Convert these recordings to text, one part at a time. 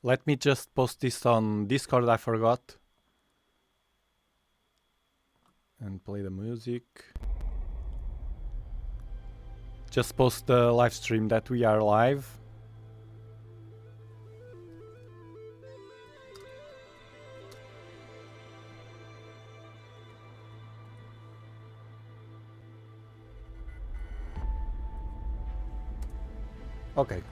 Let me just post this on Discord, I forgot. And play the music. Just post the live stream that we are live. Okay.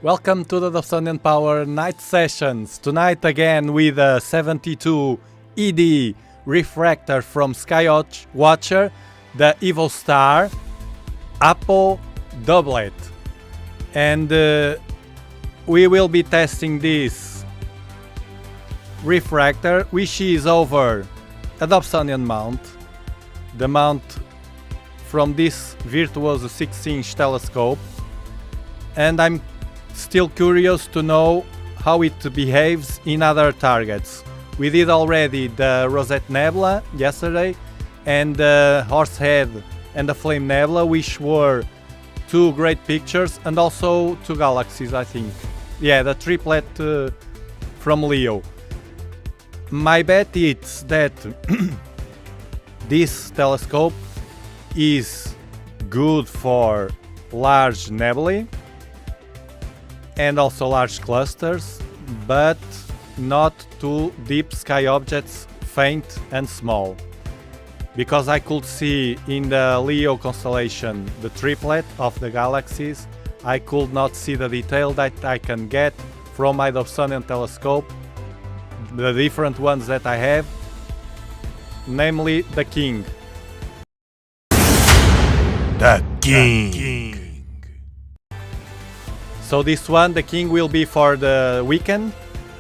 Welcome to the Dobsonian Power night sessions. Tonight again with a 72 ED Refractor from Skywatcher, the Evostar Apo Doublet. And we will be testing this Refractor, which is over a Dobsonian mount. The mount from this virtuoso 6-inch telescope, and I'm still curious to know how it behaves in other targets. We did already the Rosette Nebula yesterday, and the Horsehead and the Flame Nebula, which were two great pictures, and also two galaxies, I think. Yeah, the triplet from Leo. My bet is that this telescope is good for large nebulae and also large clusters, but not too deep sky objects, faint and small. Because I could see in the Leo constellation the triplet of the galaxies, I could not see the detail that I can get from my Dobsonian telescope, the different ones that I have, namely the King. The King. So this one, the King, will be for the weekend,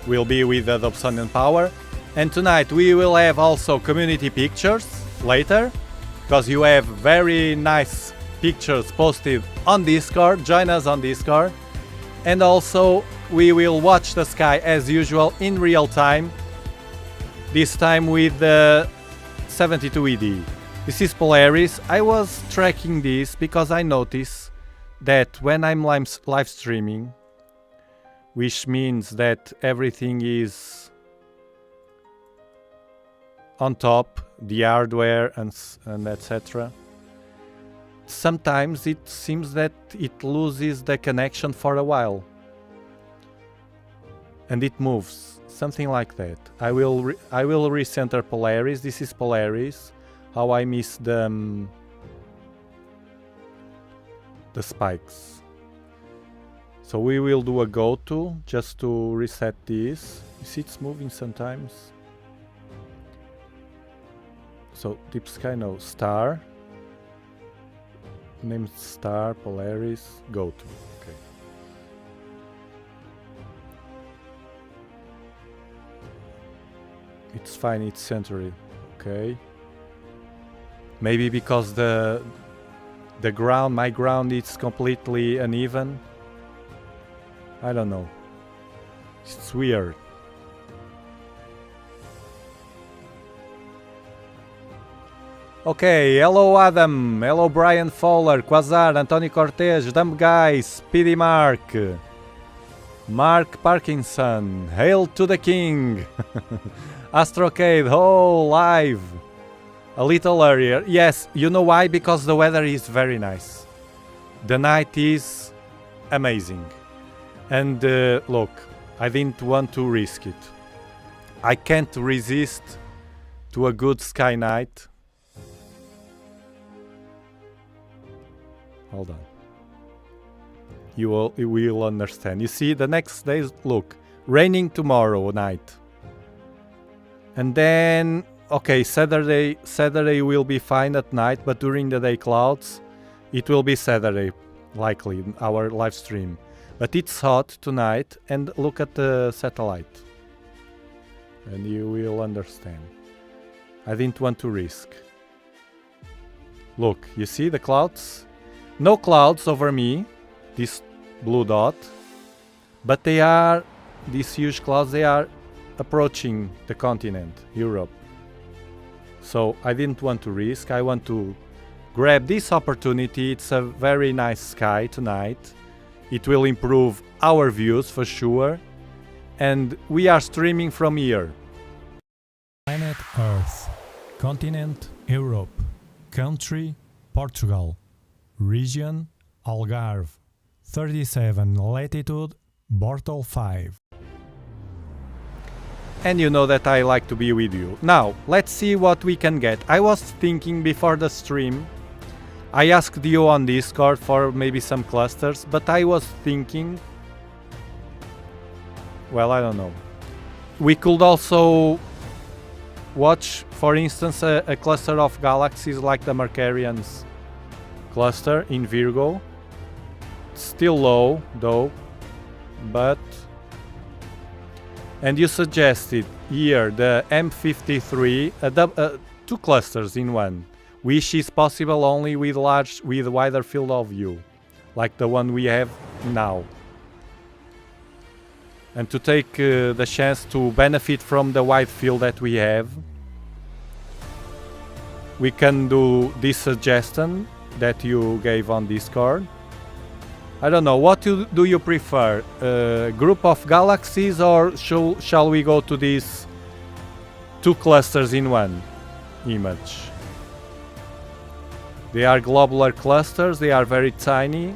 will be with the Dobsonian Power. And tonight we will have also community pictures later, because you have very nice pictures posted on Discord. Join us on Discord. And also we will watch the sky as usual in real time, this time with the 72 ED. This is Polaris. I was tracking this because I noticed that when I'm live streaming, which means that everything is on top, the hardware and etc. Sometimes it seems that it loses the connection for a while, and it moves, something like that. I will recenter Polaris. This is Polaris. How I miss the spikes. So we will do a go-to just to reset this. You see it's moving sometimes. So deep sky, no, star. Name star, Polaris, go-to. Okay. It's fine, it's centered. Okay. Maybe because the ground, my ground, is completely uneven. I don't know. It's weird. Okay, hello Adam, hello Brian Fowler, Quasar, Antonio Cortez, Dumb Guy, Speedy Mark, Mark Parkinson, hail to the King, Astrocade, oh, live. A little earlier. Yes, you know why? Because the weather is very nice. The night is amazing. And look, I didn't want to risk it. I can't resist to a good sky night. Hold on. You will understand. You see, the next day, look, raining tomorrow night. And then okay, Saturday will be fine at night, but during the day clouds. It will be Saturday, likely, our live stream. But it's hot tonight, and look at the satellite. And you will understand. I didn't want to risk. Look, you see the clouds? No clouds over me, this blue dot. But they are, these huge clouds, they are approaching the continent, Europe. So I didn't want to risk. I want to grab this opportunity. It's a very nice sky tonight. It will improve our views for sure. And we are streaming from here. Planet Earth. Continent Europe. Country Portugal. Region Algarve. 37 latitude Bortle 5. And you know that I like to be with you. Now, let's see what we can get. I was thinking before the stream, I asked you on Discord for maybe some clusters, but I was thinking, well, I don't know. We could also watch, for instance, a cluster of galaxies like the Markarian's cluster in Virgo. Still low, though, but... And you suggested here the M53, two clusters in one, which is possible only with wider field of view, like the one we have now. And to take the chance to benefit from the wide field that we have, we can do this suggestion that you gave on Discord. I don't know, what do you prefer? Group of galaxies, or shall we go to these two clusters in one image? They are globular clusters, they are very tiny.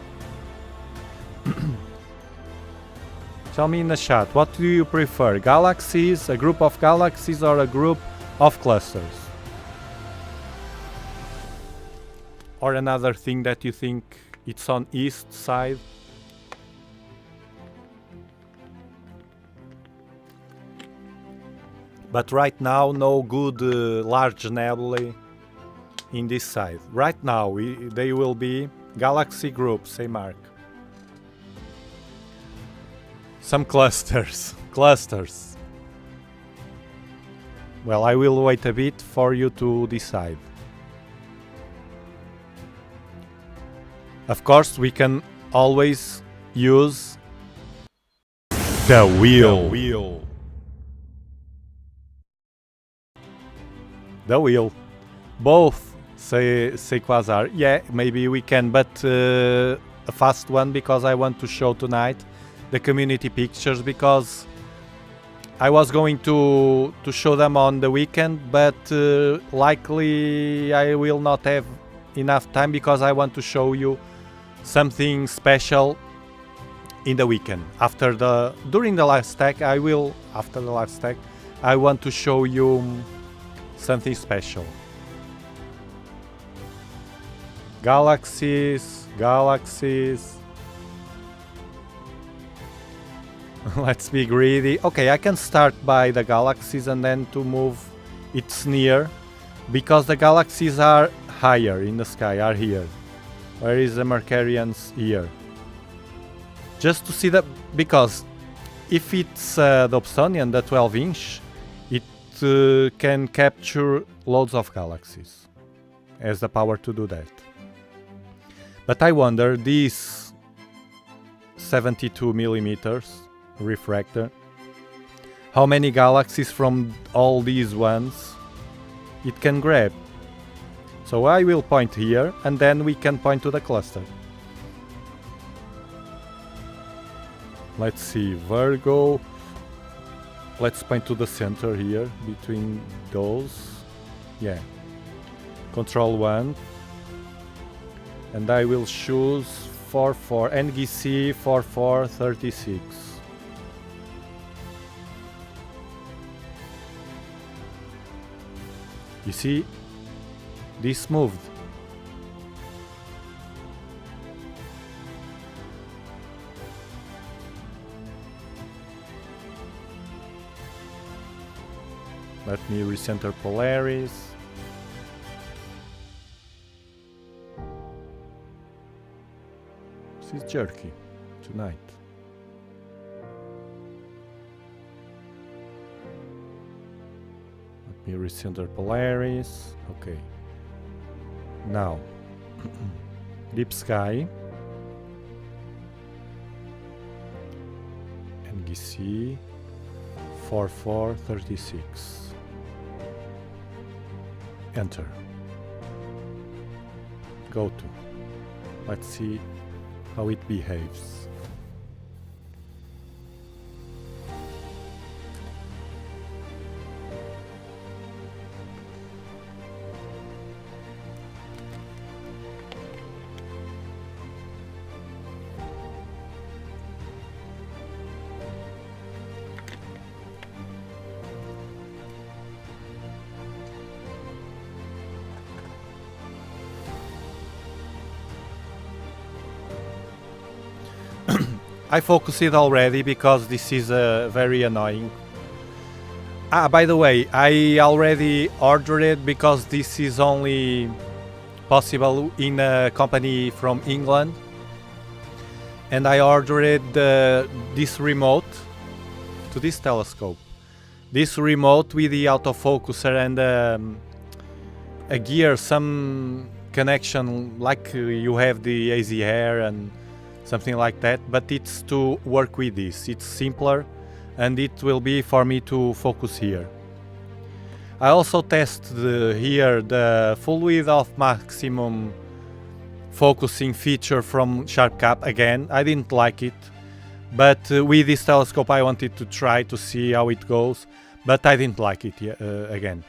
Tell me in the chat, what do you prefer? Galaxies, a group of galaxies, or a group of clusters? Or another thing that you think it's on east side? But right now, no good large nebulae in this side. Right now, they will be galaxy groups, say Mark. Some clusters. Clusters. Well, I will wait a bit for you to decide. Of course, we can always use the wheel. The wheel. Both, say Quasar. Yeah, maybe we can, but a fast one, because I want to show tonight the community pictures, because I was going to show them on the weekend, but likely I will not have enough time, because I want to show you something special in the weekend. During the live stack, after the live stack, I want to show you something special. Galaxies. Let's be greedy. Okay, I can start by the galaxies and then to move it's near, because the galaxies are higher in the sky, are here. Where is the Markarians? Here. Just to see that, because if it's the Dobsonian, the 12-inch, it can capture loads of galaxies. Has the power to do that. But I wonder, this 72 millimeters refractor, how many galaxies from all these ones it can grab. So I will point here, and then we can point to the cluster. Let's see, Virgo. Let's point to the center here, between those. Yeah. Control 1. And I will choose 44, NGC5436. You see? This moved. Let me recenter Polaris. This is jerky tonight. Let me recenter Polaris. Okay. Now, Deep Sky, NGC 4436. Enter. Go to. Let's see how it behaves. I focused it already because this is very annoying. By the way, I already ordered it because this is only possible in a company from England. And I ordered this remote to this telescope. This remote with the autofocuser and a gear, some connection like you have the AZ Air and something like that, but it's to work with this. It's simpler and it will be for me to focus here. I also tested here the full width of maximum focusing feature from SharpCap again. I didn't like it, but with this telescope I wanted to try to see how it goes, but I didn't like it again.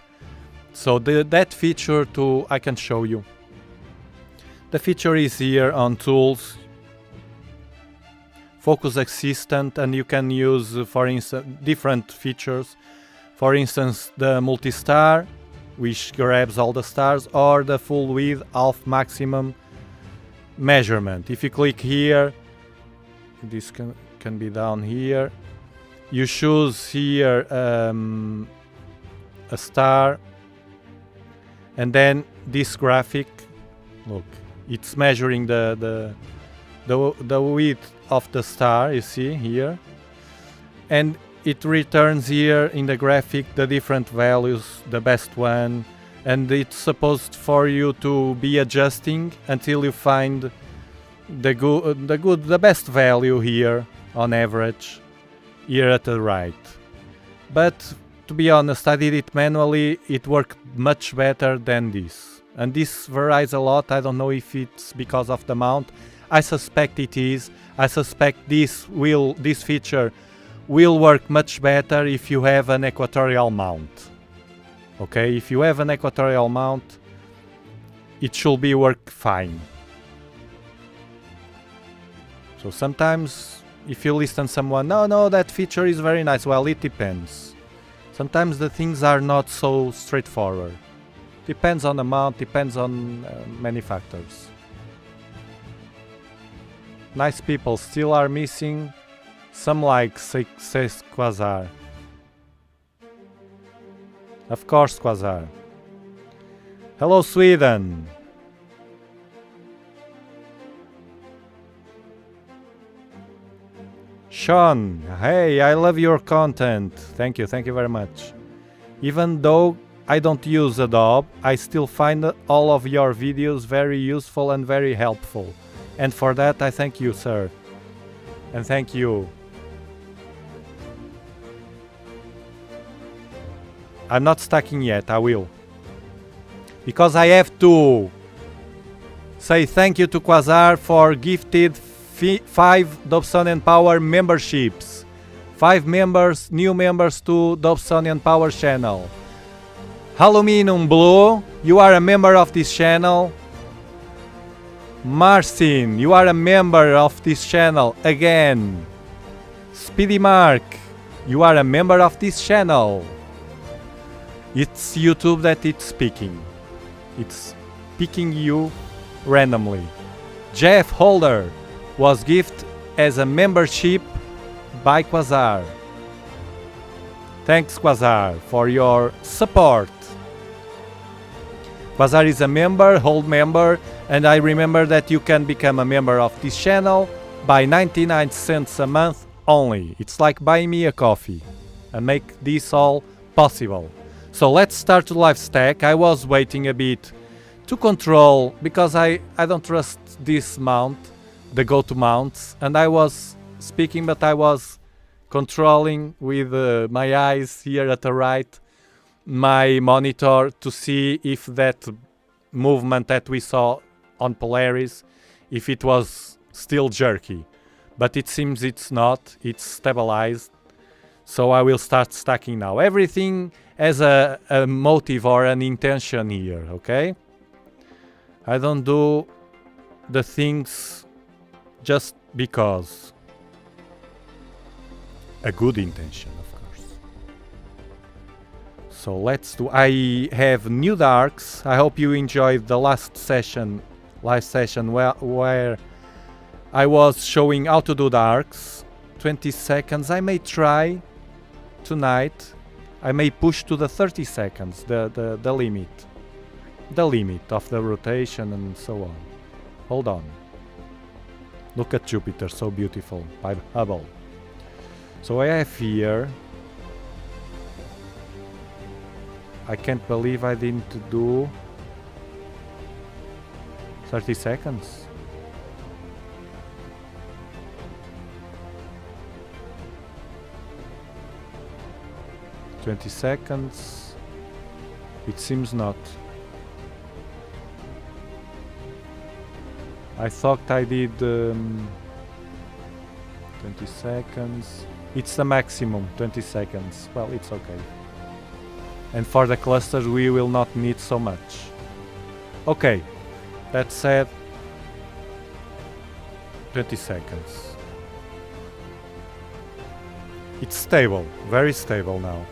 So that feature too, I can show you. The feature is here on Tools, Focus Assistant, and you can use, for instance, different features. For instance, the multi-star, which grabs all the stars, or the full width half maximum measurement. If you click here, this can be down here. You choose here a star, and then this graphic. Look, it's measuring the width of the star. You see here, and it returns here in the graphic the different values, the best one, and it's supposed for you to be adjusting until you find the best value here on average here at the right. But to be honest, I did it manually. It worked much better than this, and this varies a lot. I don't know if it's because of the mount. I suspect it is. I suspect this feature will work much better if you have an equatorial mount. Okay, if you have an equatorial mount, it should work fine. So sometimes if you listen to someone, no, that feature is very nice. Well, it depends. Sometimes the things are not so straightforward. Depends on the mount, depends on many factors. Nice people still are missing. Some like says Quasar. Of course, Quasar. Hello, Sweden. Sean, hey, I love your content. Thank you very much. Even though I don't use Adobe, I still find all of your videos very useful and very helpful. And for that I thank you, sir. And thank you. I'm not stacking yet, I will. Because I have to say thank you to Quasar for gifted 5 Dobsonian Power memberships. 5 members, new members to Dobsonian Power channel. Aluminum Blue, you are a member of this channel. Marcin, you are a member of this channel again. Speedy Mark, you are a member of this channel. It's YouTube that it's picking. It's picking you randomly. Jeff Holder was gifted as a membership by Quasar. Thanks, Quasar, for your support. Quasar is a member, old member, and I remember that you can become a member of this channel by 99 cents a month only. It's like buying me a coffee and make this all possible. So let's start the live stack. I was waiting a bit to control because I don't trust this mount, the go-to mounts, and I was speaking, but I was controlling with my eyes here at the right my monitor to see if that movement that we saw on Polaris, if it was still jerky. But it seems it's not, it's stabilized. So I will start stacking now. Everything has a motive or an intention here, okay? I don't do the things just because. A good intention, of course. So let's do. I have new darks. I hope you enjoyed the last session, live session, where I was showing how to do the arcs. 20 seconds. I may try tonight. I may push to the 30 seconds, the limit. The limit of the rotation and so on. Hold on. Look at Jupiter, so beautiful by Hubble. So I have here. I can't believe I didn't do 30 seconds. $20. It seems not. I thought I did 20 seconds. It's the maximum, 20 seconds. Well, it's okay. And for the clusters we will not need so much. Okay, that said, 20 seconds. It's stable, very stable now.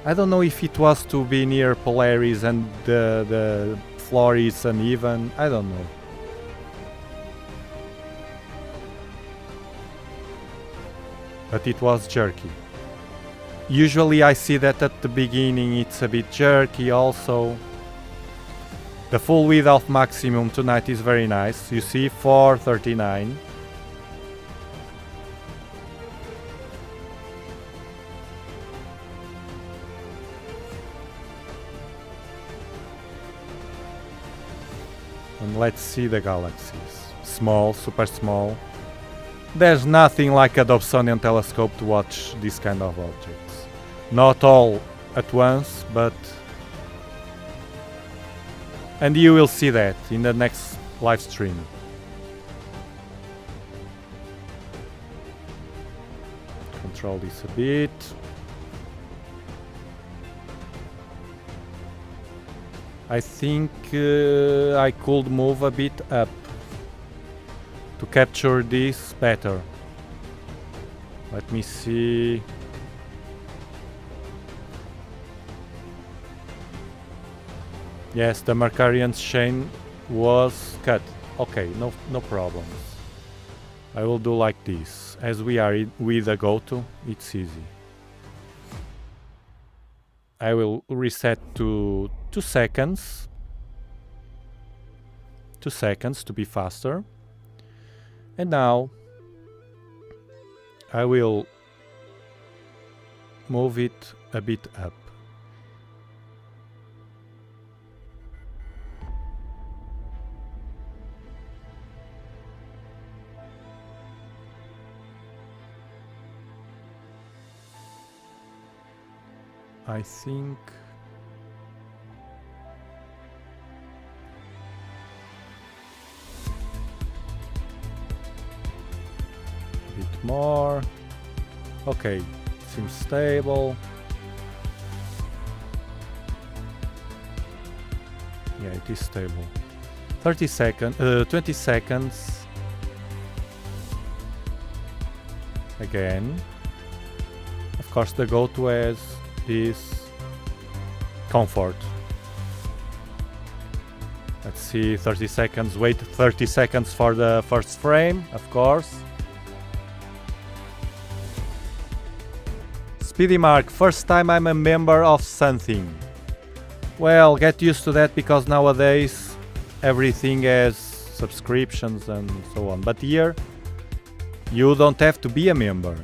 I don't know if it was to be near Polaris and the floor is uneven, I don't know. But it was jerky. Usually I see that at the beginning it's a bit jerky also. The full width of maximum tonight is very nice. You see 439. And let's see the galaxies. Small, super small. There's nothing like a Dobsonian telescope to watch this kind of objects. Not all at once, but... And you will see that in the next live stream. Control this a bit. I think I could move a bit up to capture this better. Let me see. Yes, the Markarian chain was cut. Okay, no problems. I will do like this. As we are with a go-to, it's easy. I will reset to 2 seconds. 2 seconds to be faster. And now I will move it a bit up. I think a bit more. Okay, seems stable. Yeah, it is stable. 30 seconds, 20 seconds. Again. Of course, the go-to has this comfort. Let's see, 30 seconds, wait 30 seconds for the first frame, of course. Speedy Mark, first time I'm a member of something. Well, get used to that because nowadays everything has subscriptions and so on. But here, you don't have to be a member.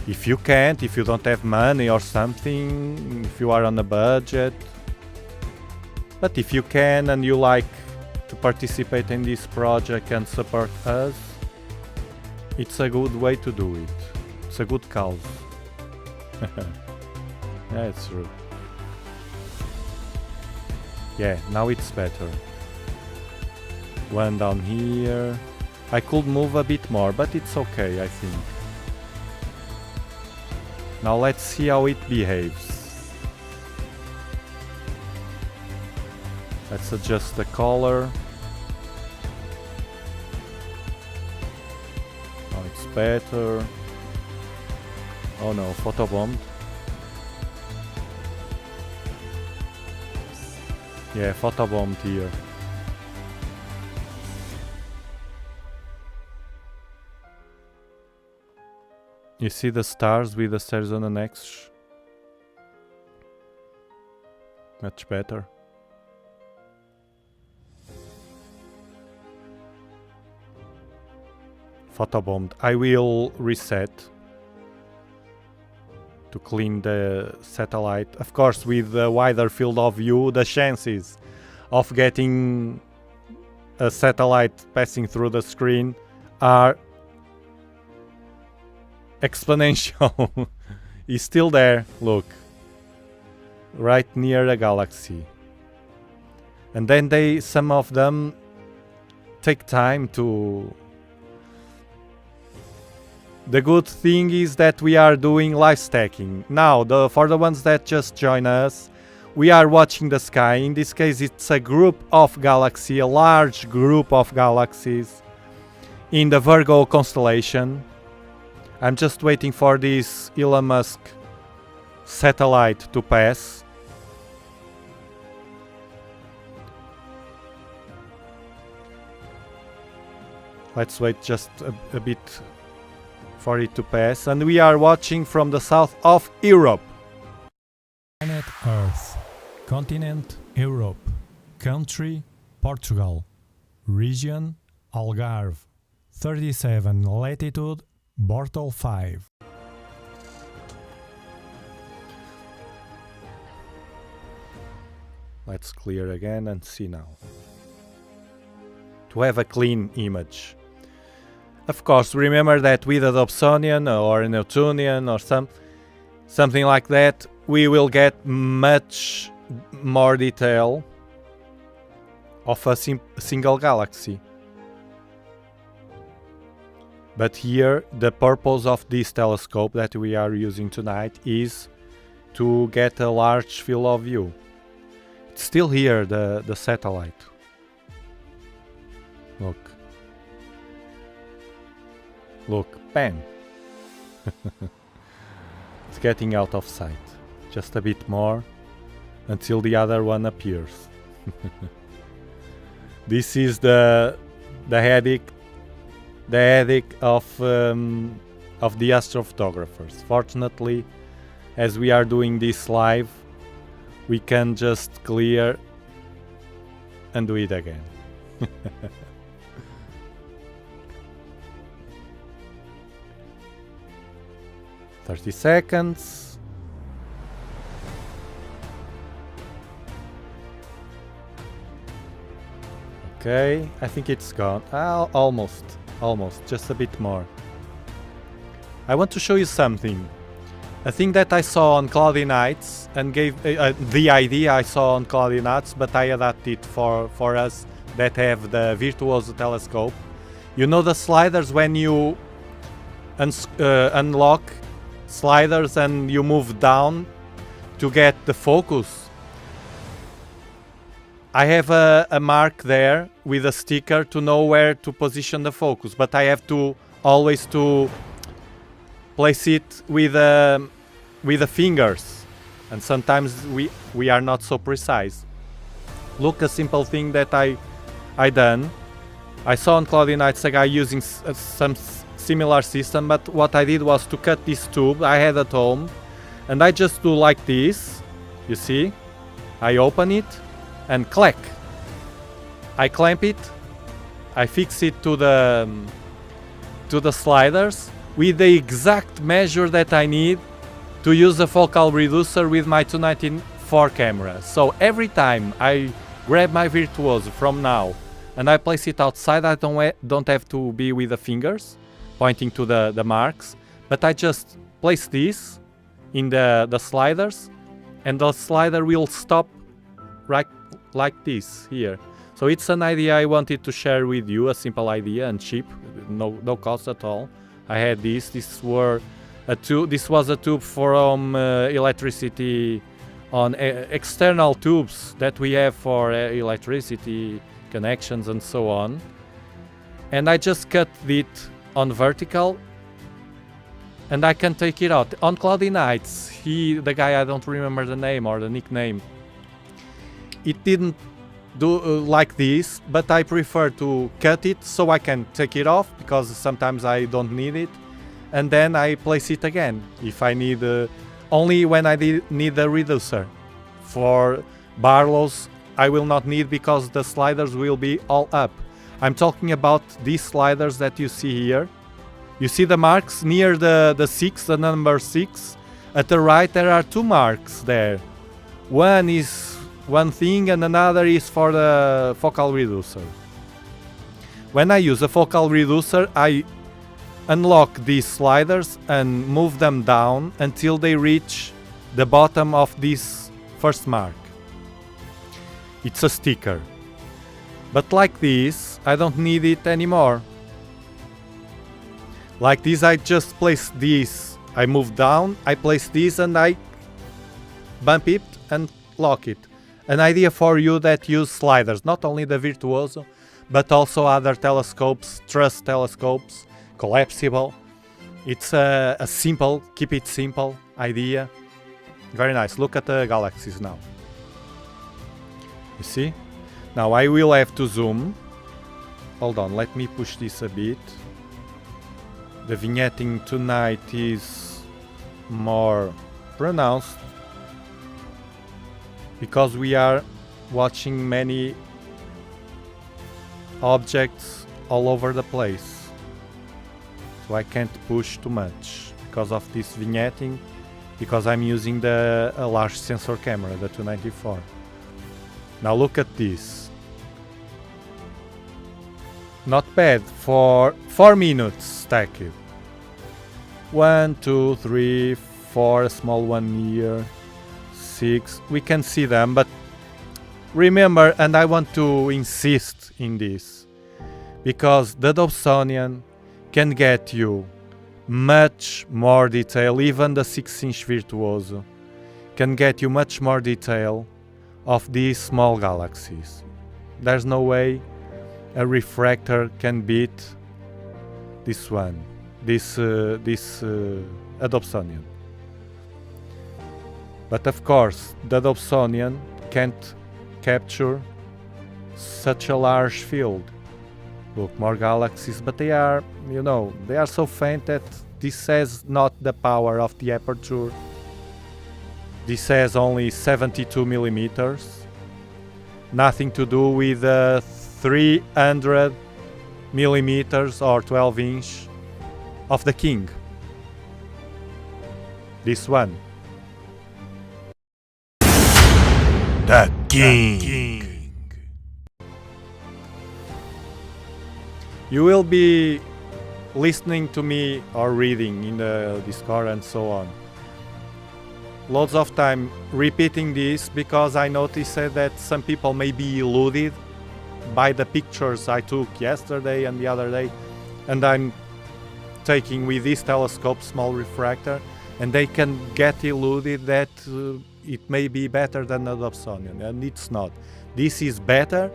If you can't, if you don't have money or something, if you are on a budget. But if you can and you like to participate in this project and support us, it's a good way to do it. It's a good cause. Yeah, it's true. Yeah, now it's better. One down here. I could move a bit more, but it's okay, I think. Now let's see how it behaves. Let's adjust the color. Now it's better. Oh no, photobombed. Yeah, photobombed here. You see the stars with the stars on the next? Much better. Photobombed. I will reset to clean the satellite. Of course, with the wider field of view, the chances of getting a satellite passing through the screen are exponential. It's still there, look. Right near the galaxy. And then some of them take time to... The good thing is that we are doing live stacking. Now, for the ones that just join us, we are watching the sky. In this case, it's a group of galaxies, a large group of galaxies in the Virgo constellation. I'm just waiting for this Elon Musk satellite to pass. Let's wait just a bit for it to pass, and we are watching from the south of Europe. Planet Earth, continent Europe, country Portugal, region Algarve, 37 latitude Bortle 5. Let's clear again and see now. To have a clean image. Of course, remember that with a Dobsonian or a Newtonian or something like that, we will get much more detail of a single galaxy. But here, the purpose of this telescope that we are using tonight is to get a large field of view. It's still here, the satellite. Look. Look, bam! It's getting out of sight. Just a bit more until the other one appears. This is the headache of the astrophotographers. Fortunately, as we are doing this live, we can just clear and do it again. 30 seconds. Okay, I think it's gone. Almost, just a bit more. I want to show you something. A thing that I saw on Cloudy Nights and gave the idea I saw on Cloudy Nights, but I adapted for us that have the Virtuoso telescope. You know the sliders when you unlock sliders and you move down to get the focus? I have a mark there with a sticker to know where to position the focus, but I have to always to place it with the fingers, and sometimes we are not so precise. Look, a simple thing that I done. I saw on Cloudy Nights a guy using some similar system, but what I did was to cut this tube I had at home, and I just do like this. You see, I open it and clack. I clamp it, I fix it to the sliders with the exact measure that I need to use a focal reducer with my 294 camera. So every time I grab my Virtuoso from now and I place it outside, I don't have to be with the fingers pointing to the marks, but I just place this in the sliders, and the slider will stop right like this here. So it's an idea I wanted to share with you, a simple idea and cheap, no cost at all. I had this. This was a tube from electricity on external tubes that we have for electricity connections and so on. And I just cut it on vertical, and I can take it out. On Cloudy Nights, the guy, I don't remember the name or the nickname, it didn't do like this, but I prefer to cut it so I can take it off, because sometimes I don't need it. and then I place it again if I need, only when I need a reducer. For Barlows I will not need because the sliders will be all up. I'm talking about these sliders that you see here. You see the marks near the 6, the number 6? At the right there are 2 marks there. One is one thing and another is for the focal reducer. When I use a focal reducer, I unlock these sliders and move them down until they reach the bottom of this first mark. It's a sticker. But like this, I don't need it anymore. Like this, I just place this. I move down, I place this and I bump it and lock it. An idea for you that use sliders, not only the Virtuoso, but also other telescopes, truss telescopes, collapsible. It's a simple, keep it simple idea. Very nice. Look at the galaxies now. You see? Now I will have to zoom. Hold on, let me push this a bit. The vignetting tonight is more pronounced because we are watching many objects all over the place. So I can't push too much because of this vignetting, because I'm using a large sensor camera, the 294. Now look at this. Not bad for 4 minutes stacked. 1, 2, 3, 4, a small one here, 6. We can see them, but remember, and I want to insist in this, because the Dobsonian can get you much more detail. Even the 6-inch Virtuoso can get you much more detail of these small galaxies. There's no way a refractor can beat this one, this Dobsonian. But of course, the Dobsonian can't capture such a large field. Look, more galaxies, but they are, you know, they are so faint that this has not the power of the aperture. This has only 72 millimeters. Nothing to do with 300 millimeters or 12-inch of the King. This one. The King. You will be listening to me or reading in the Discord and so on. Lots of time repeating this because I noticed that some people may be eluded by the pictures I took yesterday and the other day, and I'm taking with this telescope, small refractor, and they can get eluded that it may be better than the Dobsonian, and it's not. This is better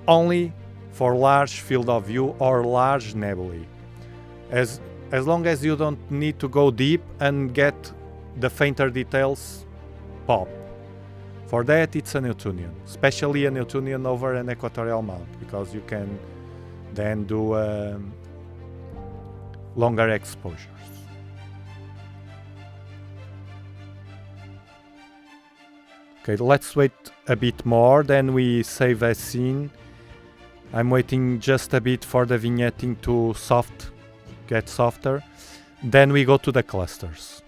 only for large field of view or large nebulae. As long as you don't need to go deep and get the fainter details pop. For that it's a Newtonian, especially a Newtonian over an equatorial mount, because you can then do longer exposures. Okay, let's wait a bit more, then we save a scene. I'm waiting just a bit for the vignetting to get softer. Then we go to the clusters.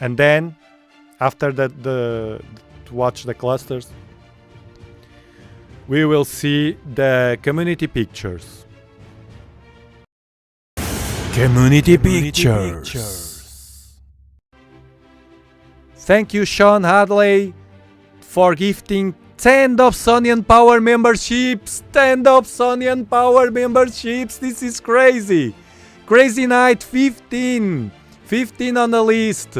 And then, after to watch the clusters, we will see the community pictures. Community pictures. Thank you, Sean Hadley, for gifting 10 Dobsonian Power memberships! 10 Dobsonian Power memberships! This is crazy! Crazy night, 15! 15 on the list!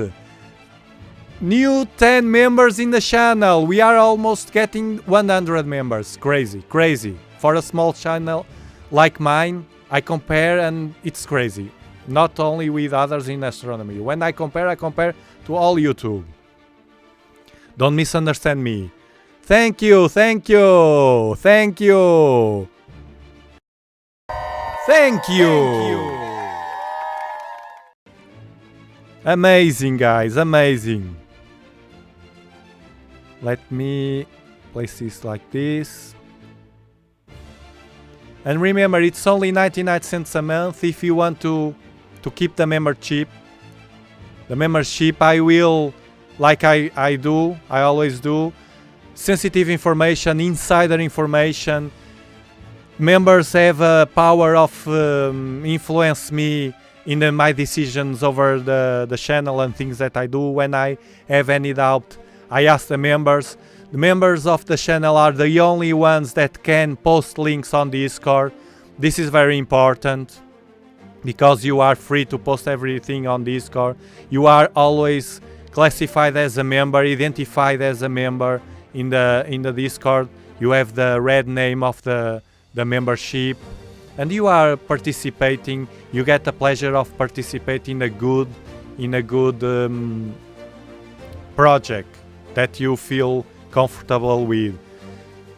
New 10 members in the channel! We are almost getting 100 members! Crazy, crazy! For a small channel like mine, I compare and it's crazy. Not only with others in astronomy. When I compare to all YouTube. Don't misunderstand me. Thank you, thank you, thank you. Thank you. Amazing, guys, amazing. Let me place this like this. And remember, it's only 99 cents a month. If you want to keep the membership, I will, like I always do, sensitive information, insider information. Members have a power of influence me in my decisions over the channel and things that I do. When I have any doubt, I ask the members. The members of the channel are the only ones that can post links on Discord. This is very important because you are free to post everything on Discord. You are always classified as a member, identified as a member in the Discord. You have the red name of the membership, and you are participating. You get the pleasure of participating in a good project that you feel comfortable with.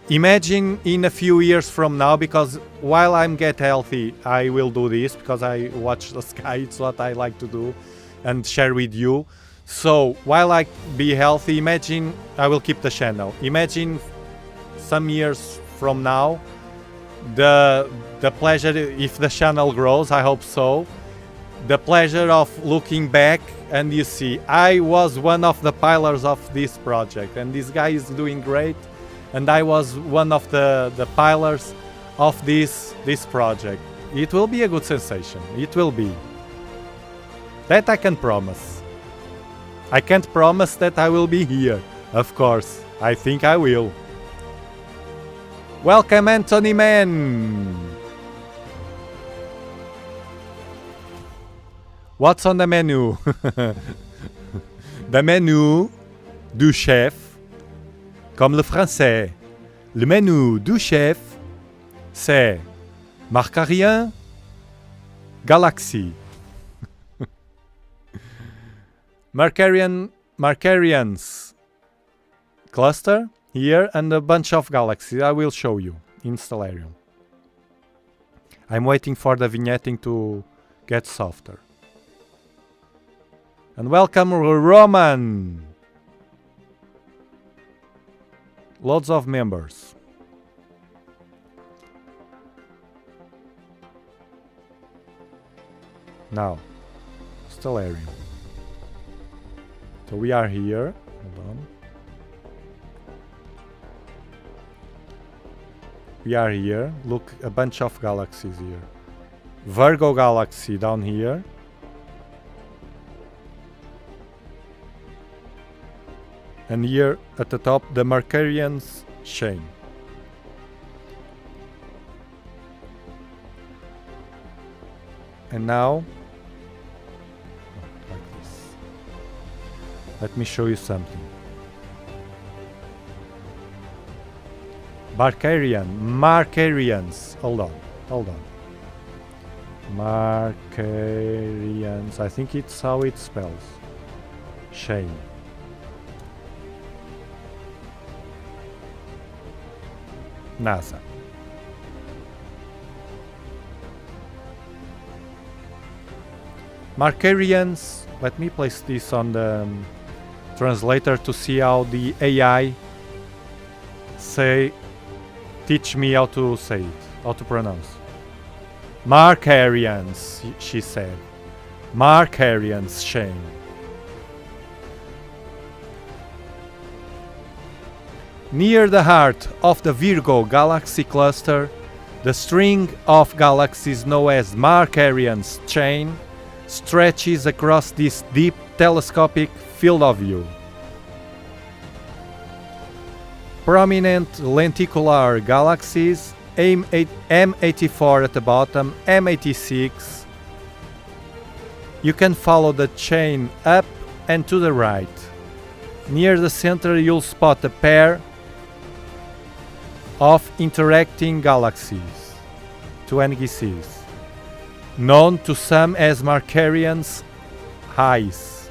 Imagine in a few years from now, because while I'm get healthy, I will do this because I watch the sky. It's what I like to do and share with you. So while I be healthy, imagine I will keep the channel. Imagine some years from now, the pleasure, if the channel grows, I hope so, the pleasure of looking back and you see I was one of the pillars of this project and this guy is doing great, and I was one of the pillars of this project. It will be a good sensation. It will be. That I can promise. I can't promise that I will be here, of course. I think I will. Welcome, Anthony Man! What's on the menu? The menu du chef, comme le français. Le menu du chef, c'est Markarian Galaxy. Markarian's cluster here and a bunch of galaxies. I will show you in Stellarium. I'm waiting for the vignetting to get softer. And welcome, Roman! Lots of members. Now, Stellarium. So we are here. Hold on. We are here. Look, a bunch of galaxies here. Virgo galaxy down here. And here at the top, the Markarian's chain. And now, like this. Let me show you something. Markarians. Hold on. Markarians. I think it's how it spells. Chain. NASA. Markarians. Let me place this on the translator to see how the AI teach me how to say it, how to pronounce. Markarians, she said. Markarians, shame. Near the heart of the Virgo galaxy cluster, the string of galaxies known as Markarian's chain stretches across this deep telescopic field of view. Prominent lenticular galaxies, M84 at the bottom, M86. You can follow the chain up and to the right. Near the center you'll spot a pair of interacting galaxies, two NGCs, known to some as Markarian's eyes.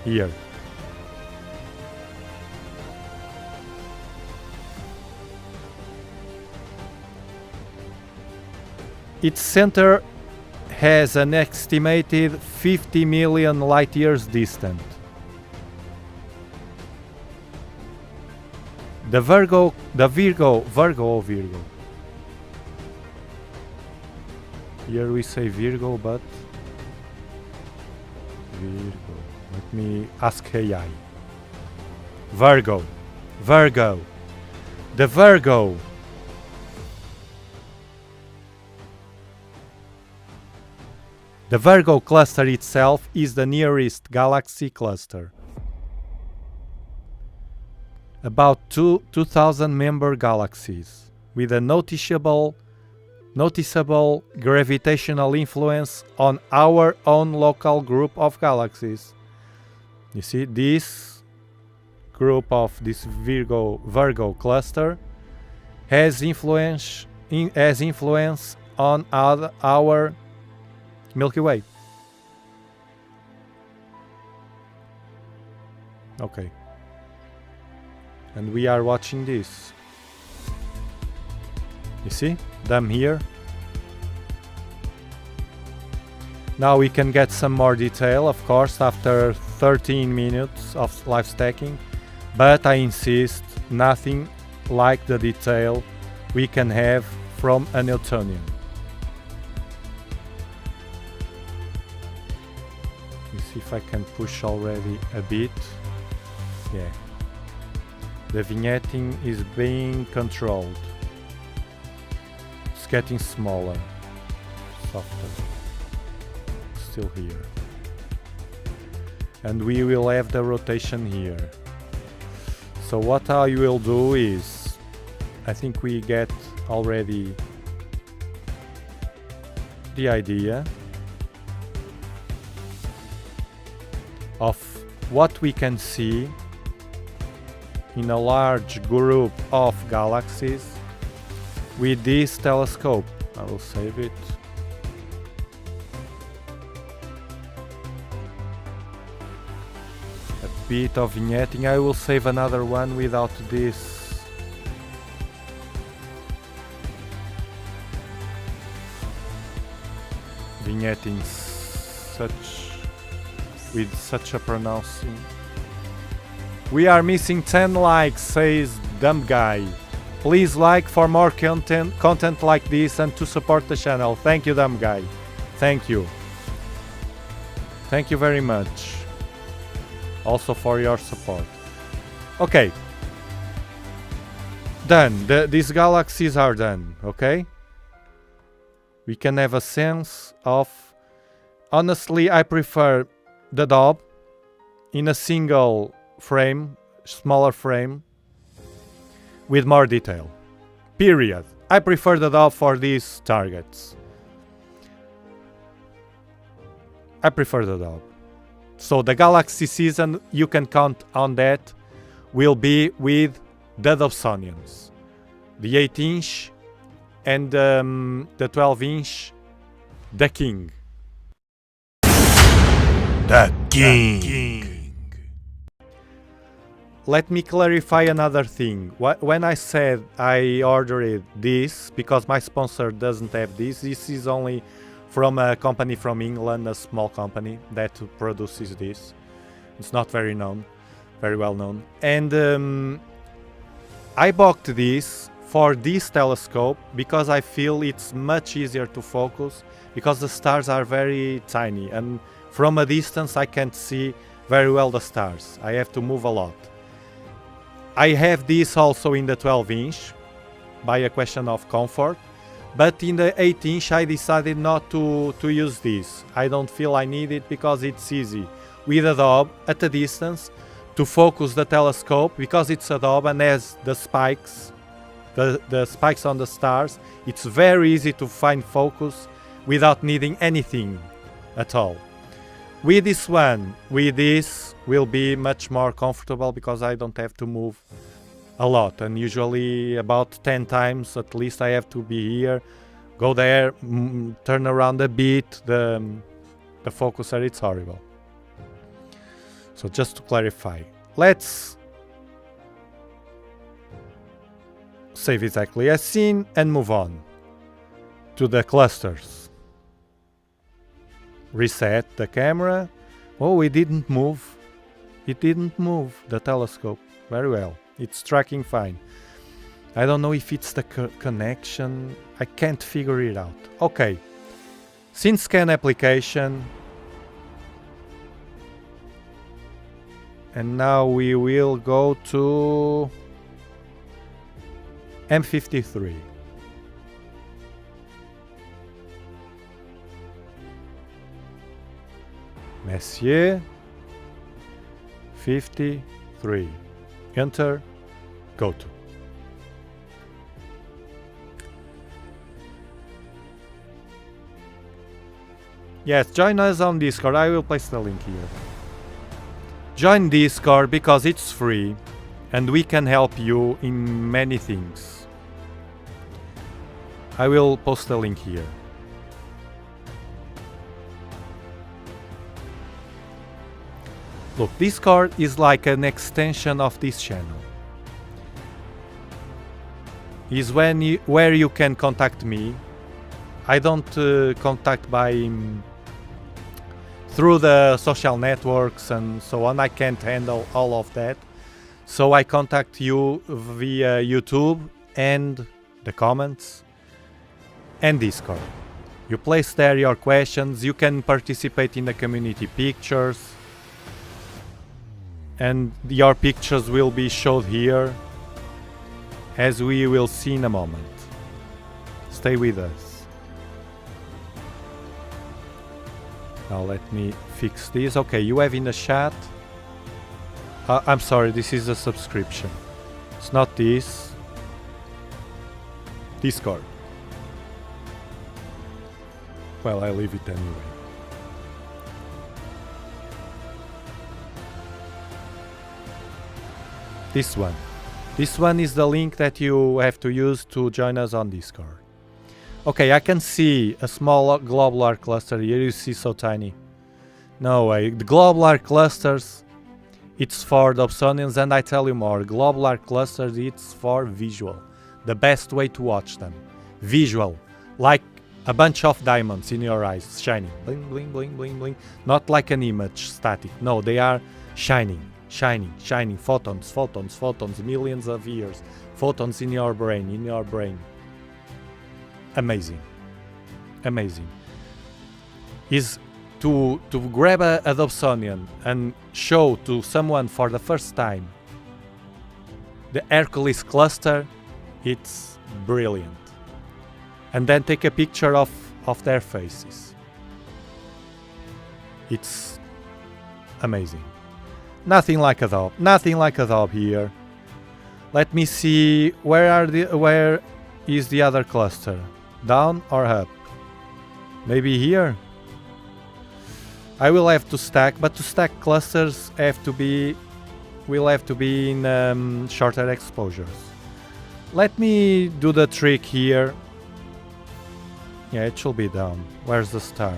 Here. Its center has an estimated 50 million light years distant. The Virgo. Here we say Virgo, but Virgo. Let me ask AI. Virgo. The Virgo. The Virgo cluster itself is the nearest galaxy cluster. About 2,000 member galaxies with a noticeable gravitational influence on our own local group of galaxies. You see, this group of this Virgo cluster has influence on our Milky Way. Okay. And we are watching this. You see them here? Now we can get some more detail, of course, after 13 minutes of live stacking, but I insist, nothing like the detail we can have from a Newtonian. You see if I can push already a bit. Yeah. The vignetting is being controlled. It's getting smaller, softer. Still here. And we will have the rotation here. So what I will do is, I think we get already the idea of what we can see in a large group of galaxies with this telescope. I will save it. A bit of vignetting. I will save another one without this. Vignetting with such a pronouncing. We are missing 10 likes, says Dumb Guy. Please like for more content like this and to support the channel. Thank you, Dumb Guy. Thank you. Thank you very much. Also for your support. Okay. Done. These galaxies are done, okay? We can have a sense of... Honestly, I prefer the Dob in a single frame, smaller frame, with more detail. Period. I prefer the Dob for these targets. I prefer the Dob. So the galaxy season, you can count on that, will be with the Dobsonians. The 8-inch and the 12-inch, the King. The King. Let me clarify another thing. When I said I ordered this, because my sponsor doesn't have this is only from a company from England, a small company that produces this. It's not very well known. And I bought this for this telescope because I feel it's much easier to focus because the stars are very tiny and from a distance I can't see very well the stars. I have to move a lot. I have this also in the 12-inch by a question of comfort, but in the 8-inch I decided not to use this. I don't feel I need it because it's easy with a Dob at a distance to focus the telescope because it's a Dob and has the spikes, the spikes on the stars. It's very easy to find focus without needing anything at all. With this one, with this will be much more comfortable because I don't have to move a lot, and usually about 10 times at least I have to be here, go there, turn around a bit, the focuser, it's horrible. So just to clarify, let's save exactly as seen and move on to the clusters. reset the camera. Oh, it didn't move. It didn't move, the telescope. Very well. It's tracking fine. I don't know if it's the connection. I can't figure it out. Okay. Scene scan application. And now we will go to M53. Messier 53. Enter. Go to. Yes, join us on Discord. I will place the link here. Join Discord because it's free and we can help you in many things. I will post a link here. Look, Discord is like an extension of this channel. Is where you can contact me. I don't contact by through the social networks and so on. I can't handle all of that. So I contact you via YouTube and the comments and Discord. You place there your questions. You can participate in the community pictures. And your pictures will be showed here, as we will see in a moment. Stay with us. Now let me fix this. Okay, you have in the chat. I'm sorry, this is a subscription. It's not this. Discord. Well, I leave it anyway. This one. This one is the link that you have to use to join us on Discord. Okay, I can see a small globular cluster here. You see so tiny. No way. The globular clusters, it's for Dobsonians, and I tell you more. Globular clusters, it's for visual. The best way to watch them. Visual. Like a bunch of diamonds in your eyes, shining. Bling, bling, bling, bling, bling. Not like an image, static. No, they are shining. Shining, shining, photons, photons, photons, millions of years, photons in your brain, Amazing, amazing. Is to grab a Dobsonian and show to someone for the first time the Hercules cluster, it's brilliant. And then take a picture of their faces. It's amazing. Nothing like a Dob here. Let me see where is the other cluster? Down or up? Maybe here? I will have to stack, but to stack clusters will have to be in shorter exposures. Let me do the trick here. Yeah, it should be down. Where's the star?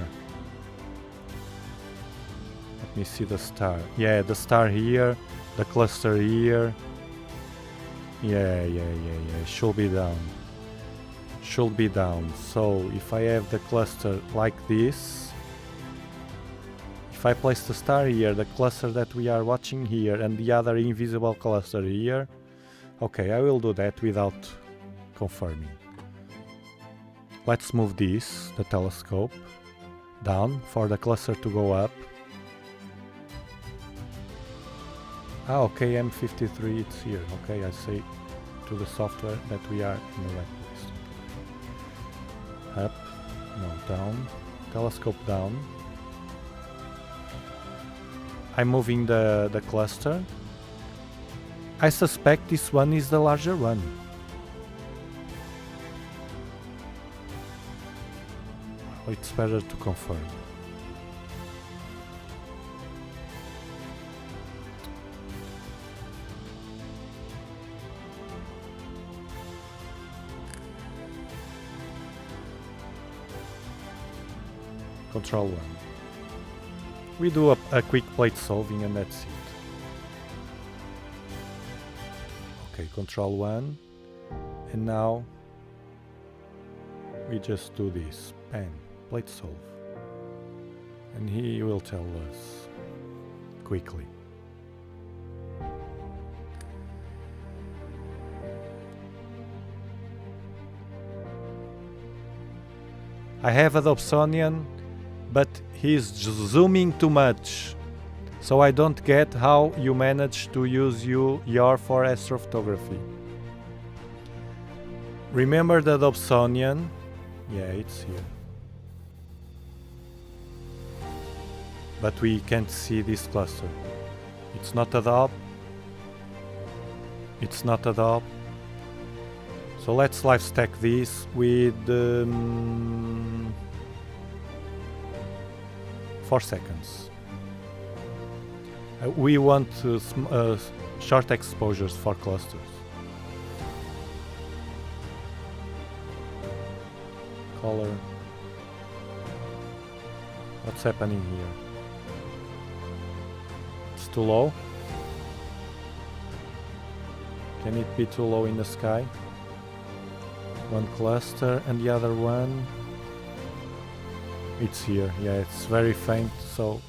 Let me see the star. Yeah, the star here, the cluster here. Yeah. Should be down. Should be down. So if I have the cluster like this, if I place the star here, the cluster that we are watching here, and the other invisible cluster here. Okay, I will do that without confirming. Let's move this, the telescope, down for the cluster to go up. Ah, okay, M53, it's here. Okay, I say to the software that we are in the right place. Up, no, down, telescope down. I'm moving the cluster. I suspect this one is the larger one. It's better to confirm. Control 1. We do a quick plate solving and that's it. Okay, Control 1. And now we just do this. Bam. Plate solve. and he will tell us quickly. I have a Dobsonian, but he's zooming too much, so I don't get how you manage to use your for astrophotography. Remember the Dobsonian? Yeah, it's here. But we can't see this cluster. It's not a Dob. It's not a Dob. So let's live stack this with 4 seconds. We want short exposures for clusters. Color. What's happening here? It's too low. Can it be too low in the sky? One cluster and the other one. It's here. Yeah, it's very faint, so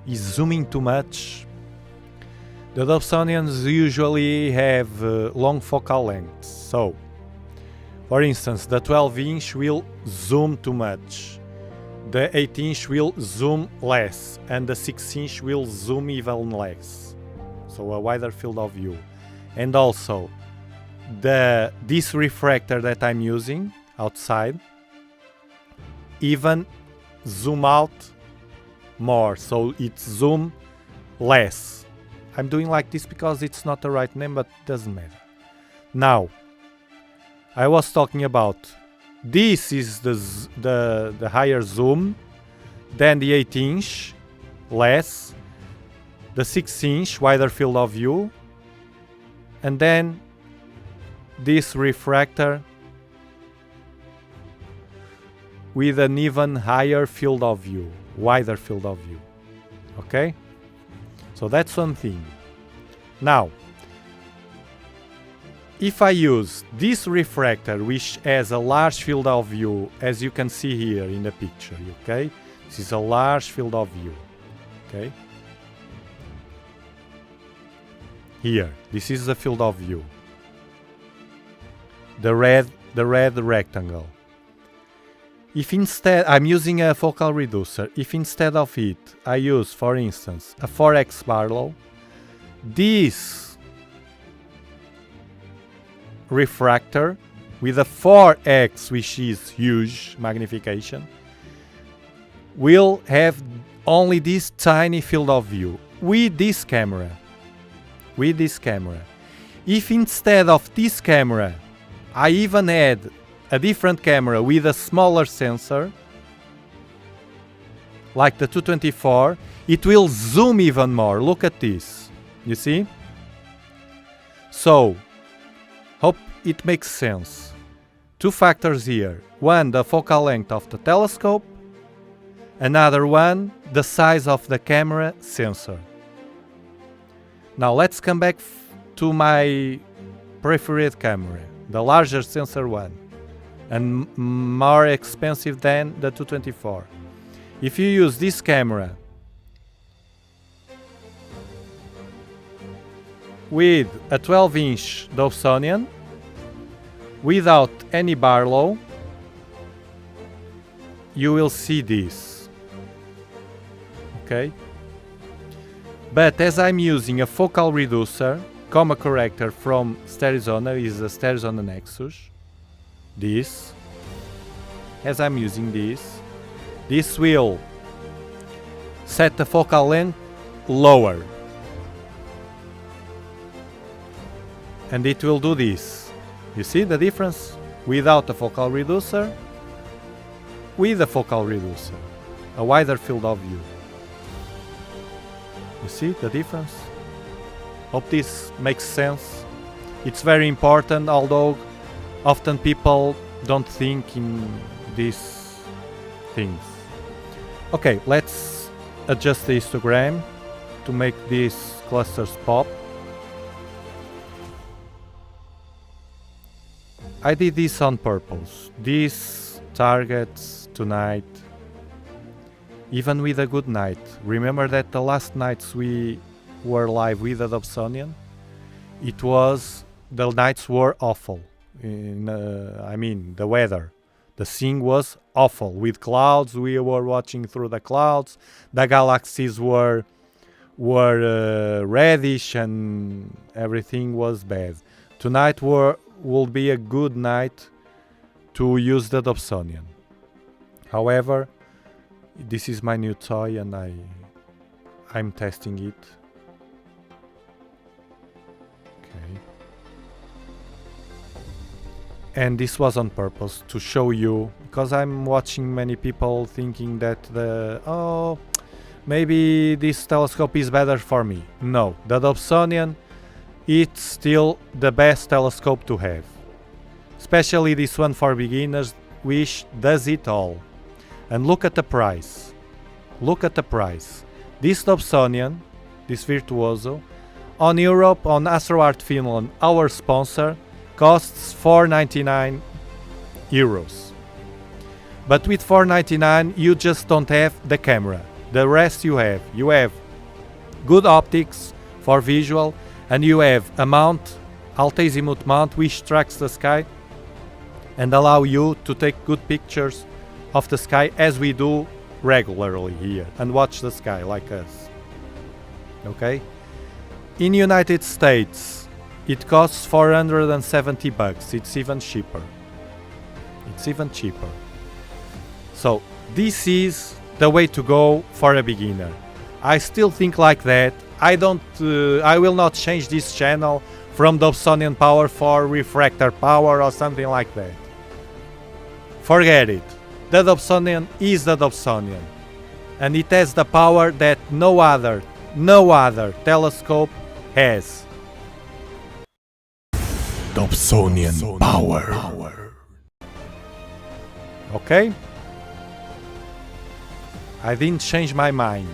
is zooming too much. The Dobsonians usually have long focal lengths, so for instance the 12-inch will zoom too much, the 8-inch will zoom less, and the 6-inch will zoom even less, so a wider field of view. And also this refractor that I'm using outside even zoom out more, so it's zoom less. I'm doing like this because it's not the right name, but doesn't matter. Now, I was talking about this is the higher zoom, then the 8-inch less, the 6-inch wider field of view, and then this refractor with an even higher field of view, wider field of view. Okay? So that's one thing. Now, if I use this refractor, which has a large field of view, as you can see here in the picture, okay? This is a large field of view, okay? Here, this is the field of view. The red rectangle. If instead I'm using a focal reducer, if instead of it I use, for instance, a 4x Barlow, this refractor with a 4x, which is huge magnification, will have only this tiny field of view with this camera. If instead of this camera I even had a different camera with a smaller sensor, like the 224, it will zoom even more. Look at this. You see? So, hope it makes sense. Two factors here. One, the focal length of the telescope. Another one, the size of the camera sensor. Now let's come back to my preferred camera, the larger sensor one, and more expensive than the 224. If you use this camera with a 12-inch Dobsonian without any Barlow, you will see this. Okay? But as I'm using a focal reducer, coma corrector from Sterizona, is a Sterizona Nexus, this, as I'm using this will set the focal length lower, and it will do this. You see the difference? Without a focal reducer, with a focal reducer, a wider field of view. You see the difference? Hope this makes sense. It's very important, although often people don't think in these things. Okay, let's adjust the histogram to make these clusters pop. I did this on purpose. These targets tonight, even with a good night. Remember that the last nights we were live with the Dobsonian, the nights were awful. I mean, the weather. The scene was awful. With clouds, we were watching through the clouds. The galaxies were reddish and everything was bad. Tonight will be a good night to use the Dobsonian. However, this is my new toy and I'm testing it. Okay. And this was on purpose to show you, because I'm watching many people thinking that maybe this telescope is better for me. No, the Dobsonian, it's still the best telescope to have. Especially this one for beginners, which does it all. And look at the price. Look at the price. This Dobsonian, this Virtuoso, on Europe, on AstroArt Finland, our sponsor, costs 4.99 euros. But with 4.99 you just don't have the camera. The rest you have good optics for visual, and you have a mount, alt-azimuth mount, which tracks the sky and allow you to take good pictures of the sky as we do regularly here and watch the sky like us. Okay? In United States it costs 470 bucks. It's even cheaper. So this is the way to go for a beginner. I still think like that. I will not change this channel from Dobsonian power for Refractor power or something like that. Forget it. The Dobsonian is the Dobsonian, and it has the power that no other telescope has. Dobsonian power. Okay? I didn't change my mind.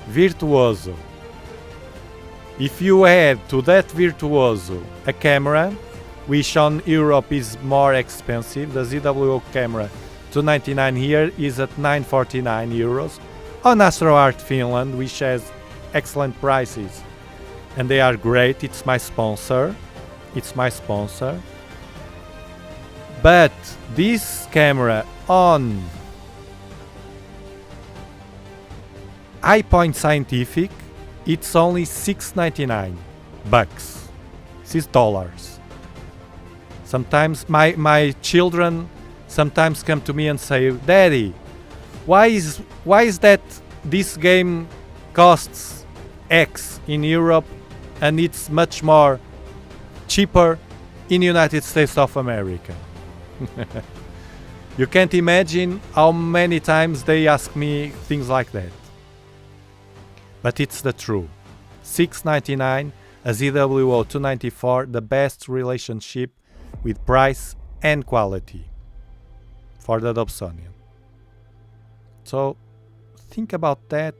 Virtuoso. If you add to that Virtuoso a camera, which on Europe is more expensive, the ZWO camera 299 here is at 949 euros. On AstroArt Finland, which has excellent prices, and they are great. It's my sponsor. But this camera on iPoint Scientific, it's only $6.99 bucks. This is dollars. Sometimes my children sometimes come to me and say, "Daddy, why is that this game costs X in Europe and it's much more cheaper in United States of America?" You can't imagine how many times they ask me things like that. But it's the truth. $6.99, a ZWO 294, the best relationship with price and quality for the Dobsonian. So think about that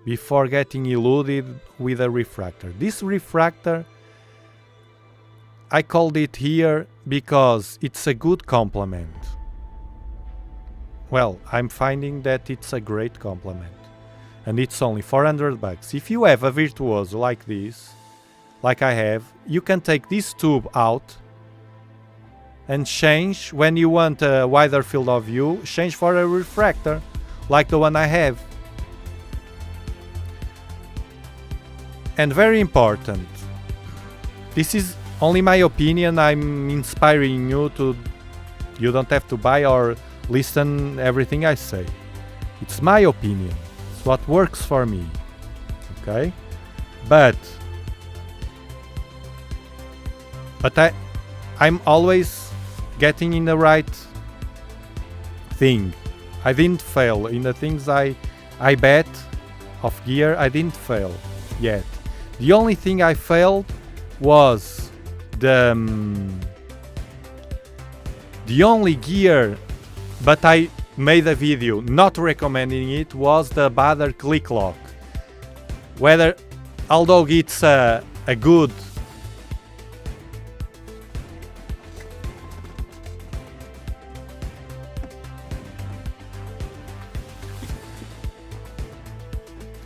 before getting eluded with a refractor. This refractor, I called it here because it's a good complement. Well, I'm finding that it's a great complement. And it's only 400 bucks. If you have a Virtuoso like this, like I have, you can take this tube out and change, when you want a wider field of view, change for a refractor, like the one I have. And very important, this is only my opinion, I'm inspiring you to, you don't have to buy or listen everything I say. It's my opinion. It's what works for me. Okay? But I'm always getting in the right thing. I didn't fail in the things I bet of gear. I didn't fail yet. The only thing I failed was the only gear, but I made a video not recommending it, was the Bader click lock. Although it's a a good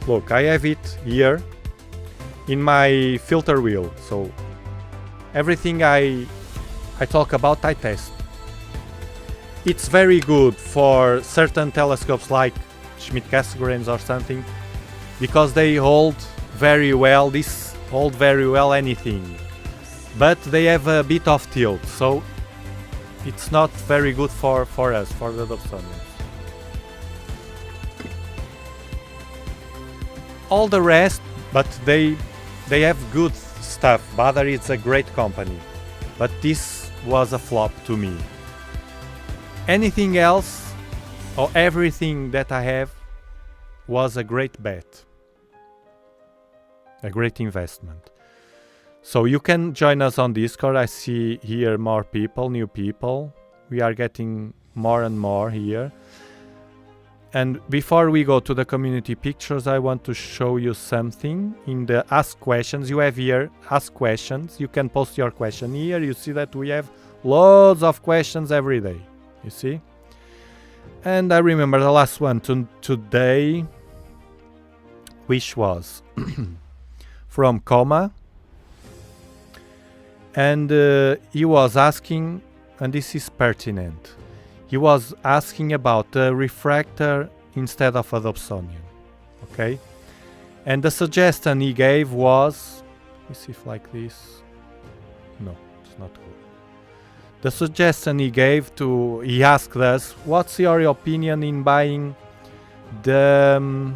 look, I have it here in my filter wheel, so everything I talk about I test. It's very good for certain telescopes like Schmidt-Cassegrains or something, because they hold very well, this hold very well anything, but they have a bit of tilt, so it's not very good for us, for the Dobsonians. All the rest, but they have good stuff. Badr is a great company, but this was a flop to me. Anything else or everything that I have was a great bet, a great investment. So you can join us on Discord. I see here more people, new people. We are getting more and more here. And before we go to the community pictures, I want to show you something. In the Ask Questions, you have here Ask Questions. You can post your question here. You see that we have loads of questions every day. You see? And I remember the last one today, which was from Coma. And he was asking, and this is pertinent, he was asking about a refractor instead of a Dobsonian, okay? And the suggestion he gave was, let me see if like this, no, it's not good. The suggestion he gave he asked us, what's your opinion in buying the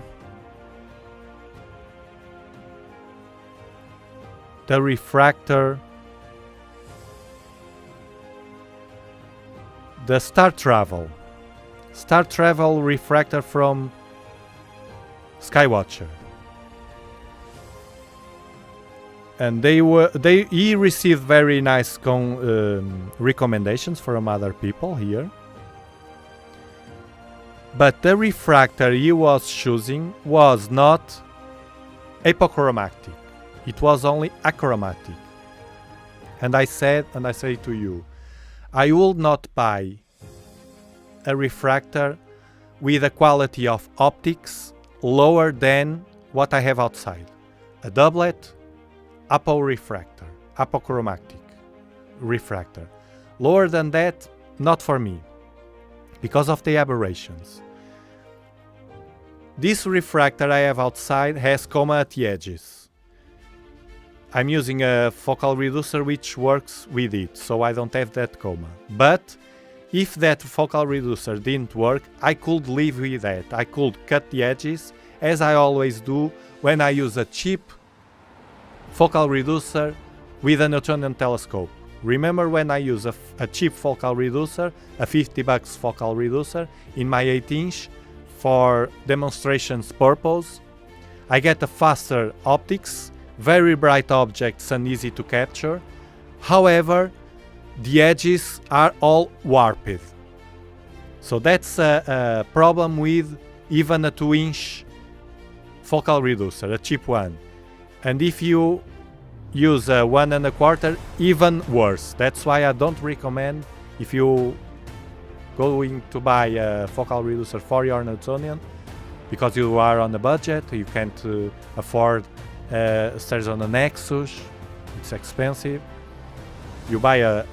refractor, the Star Travel refractor from Skywatcher, and he received very nice recommendations from other people here. But the refractor he was choosing was not apochromatic; it was only achromatic. And I say to you, I will not buy a refractor with a quality of optics lower than what I have outside. A doublet, apochromatic refractor. Lower than that, not for me, because of the aberrations. This refractor I have outside has coma at the edges. I'm using a focal reducer which works with it, so I don't have that coma. But if that focal reducer didn't work, I could live with that. I could cut the edges, as I always do when I use a cheap focal reducer with a Newtonian telescope. Remember when I use a cheap focal reducer, a $50 focal reducer, in my 8-inch for demonstrations purpose? I get a faster optics, very bright objects and easy to capture. However, the edges are all warped. So that's a problem with even a 2-inch focal reducer, a cheap one. And if you use a 1 1/4, even worse. That's why I don't recommend, if you going to buy a focal reducer for your Newtonian, because you are on a budget, you can't afford stairs on a Nexus, it's expensive. You buy a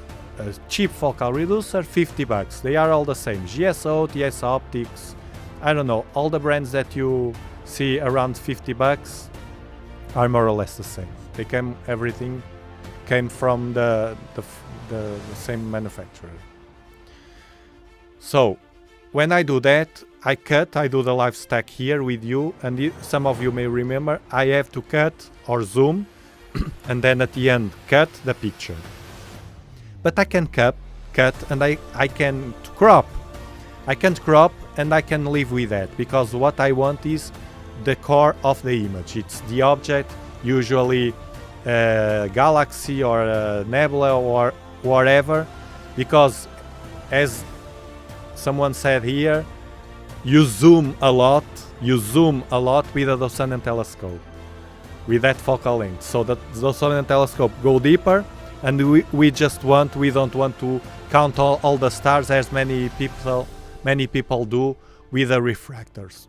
cheap focal reducer, $50. They are all the same. GSO, TS Optics, I don't know, all the brands that you see around $50 are more or less the same. Everything came from the same manufacturer. So when I do that, I do the live stack here with you, and some of you may remember I have to cut or zoom and then at the end cut the picture. But I can cut and I can crop. I can't crop and I can live with that, because what I want is the core of the image. It's the object, usually a galaxy or a nebula or whatever, because as someone said here, you zoom a lot with a Dobsonian telescope. with that focal length. So the Dobsonian telescope go deeper, and we don't want to count all the stars as many people do with the refractors.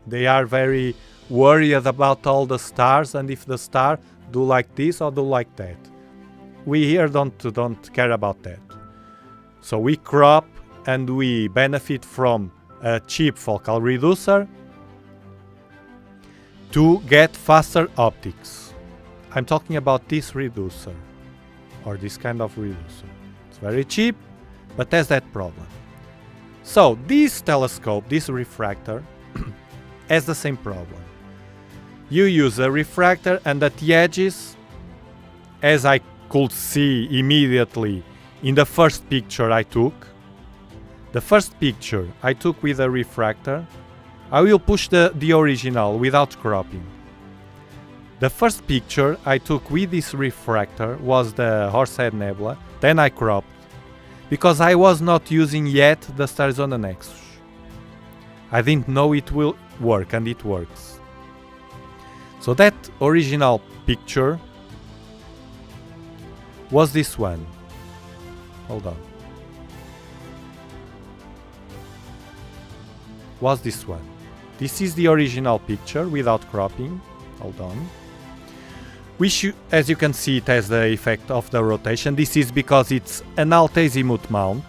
They are very worried about all the stars, and if the star do like this or do like that. We here don't care about that. So we crop and we benefit from a cheap focal reducer to get faster optics. I'm talking about this reducer, or this kind of reducer. It's very cheap, but has that problem. So this telescope, this refractor, has the same problem. You use a refractor, and at the edges, as I could see immediately in the first picture I took, with a refractor, I will push the original without cropping. The first picture I took with this refractor was the Horsehead Nebula, then I cropped, because I was not using yet the Starizona Nexus. I didn't know it will work, and it works. So that original picture was this one. Hold on. Was this one. This is the original picture without cropping. Hold on. As you can see, it has the effect of the rotation. This is because it's an alt-azimuth mount.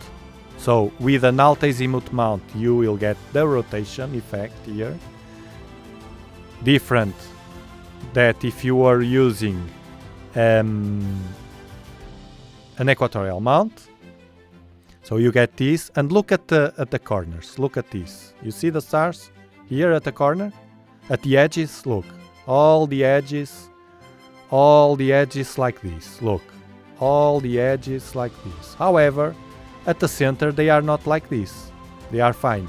So with an alt-azimuth mount, you will get the rotation effect here. Different that if you were using an equatorial mount. So you get this, and look at the corners. Look at this. You see the stars here at the corner, at the edges. Look, all the edges like this. Look, all the edges like this. However, at the center they are not like this. They are fine.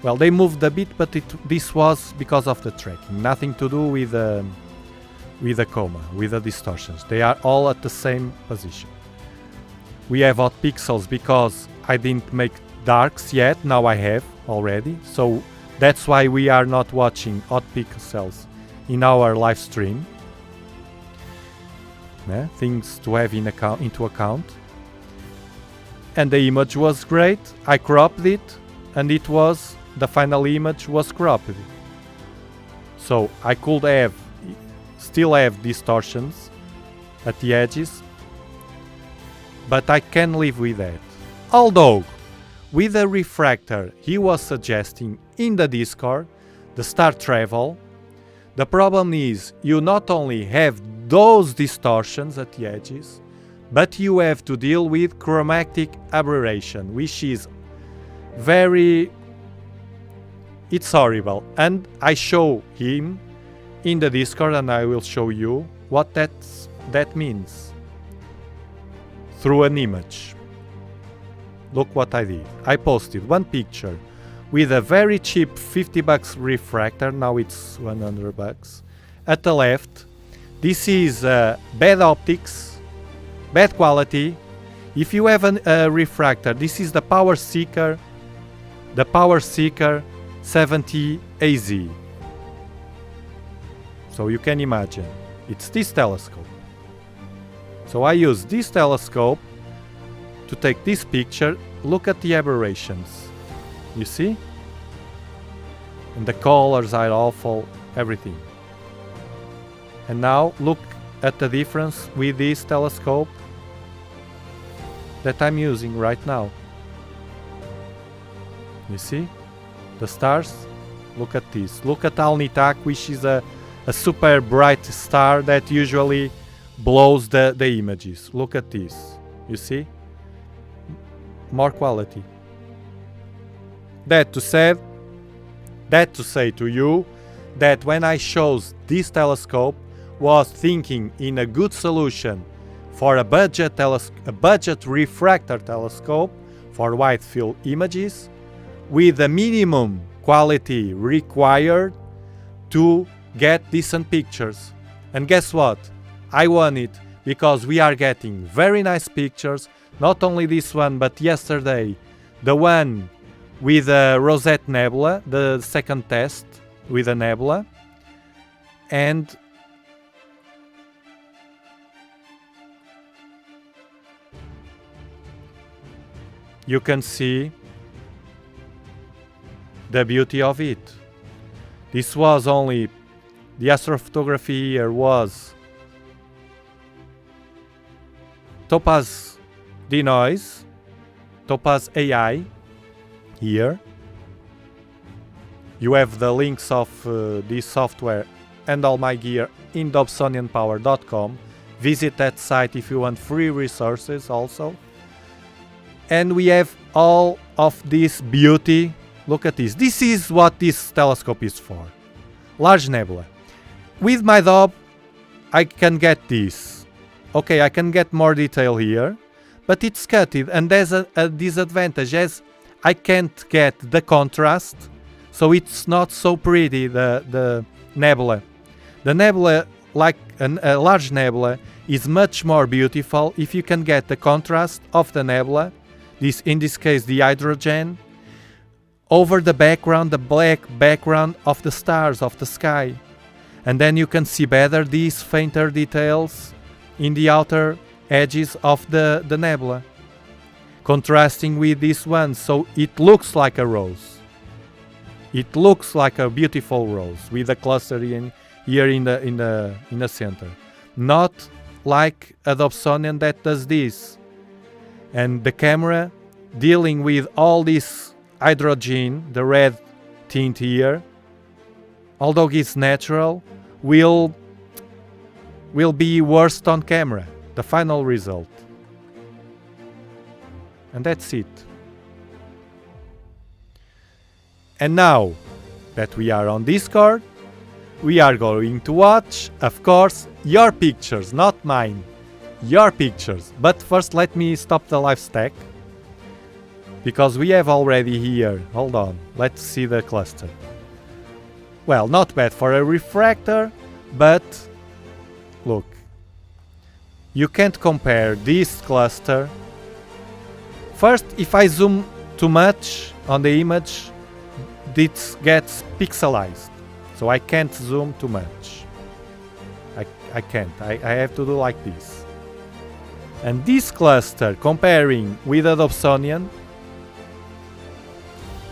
Well, they moved a bit, but this was because of the tracking. Nothing to do with the coma, with the distortions. They are all at the same position. We have hot pixels because I didn't make darks yet. Now I have already. So that's why we are not watching hot pixels in our live stream. Things to have into account. And the image was great. I cropped it, and the final image was cropped. So I could still have distortions at the edges, but I can live with that. Although, with the refractor he was suggesting in the Discord, the star travel, the problem is you not only have those distortions at the edges, but you have to deal with chromatic aberration, which is it's horrible. And I show him in the Discord, and I will show you what that means through an image. Look what I did. I posted one picture with a very cheap $50 refractor. Now it's $100. At the left, this is bad optics, bad quality. If you have a refractor, this is the Power Seeker 70 AZ. So you can imagine, it's this telescope. So I use this telescope to take this picture. Look at the aberrations. You see? And the colors are awful, everything. And now look at the difference with this telescope that I'm using right now. You see? The stars? Look at this. Look at Alnitak, which is a super bright star that usually blows the images. Look at this. You see? More quality. That to say to you that when I chose this telescope was thinking in a good solution for a budget refractor telescope for wide field images with the minimum quality required to get decent pictures. And guess what? I won it, because we are getting very nice pictures. Not only this one, but yesterday the one with a Rosette Nebula, the second test with a nebula. And you can see the beauty of it. This was only, the astrophotography here was Topaz Denoise, Topaz AI here. You have the links of this software and all my gear in dobsonianpower.com. Visit that site if you want free resources also. And we have all of this beauty. Look at this. This is what this telescope is for. Large nebula. With my Dob, I can get this. Okay, I can get more detail here, but it's cutted, and there's a disadvantage as I can't get the contrast, so it's not so pretty, the nebula. The nebula, like a large nebula, is much more beautiful if you can get the contrast of the nebula, in this case the hydrogen, over the background, the black background of the stars, of the sky. And then you can see better these fainter details in the outer edges of the nebula, contrasting with this one, so it looks like a rose. It looks like a beautiful rose with a cluster here in the center, not like a Dobsonian that does this. And the camera dealing with all this hydrogen, the red tint here, although it's natural, will be worst on camera, the final result. And that's it. And now that we are on Discord, we are going to watch, of course, your pictures, not mine. Your pictures. But first let me stop the live stack, because we have already here, hold on, let's see the cluster. Well, not bad for a refractor, but look, you can't compare this cluster. First, if I zoom too much on the image, it gets pixelized, so I can't zoom too much. I can't, I have to do like this. And this cluster, comparing with a Dobsonian,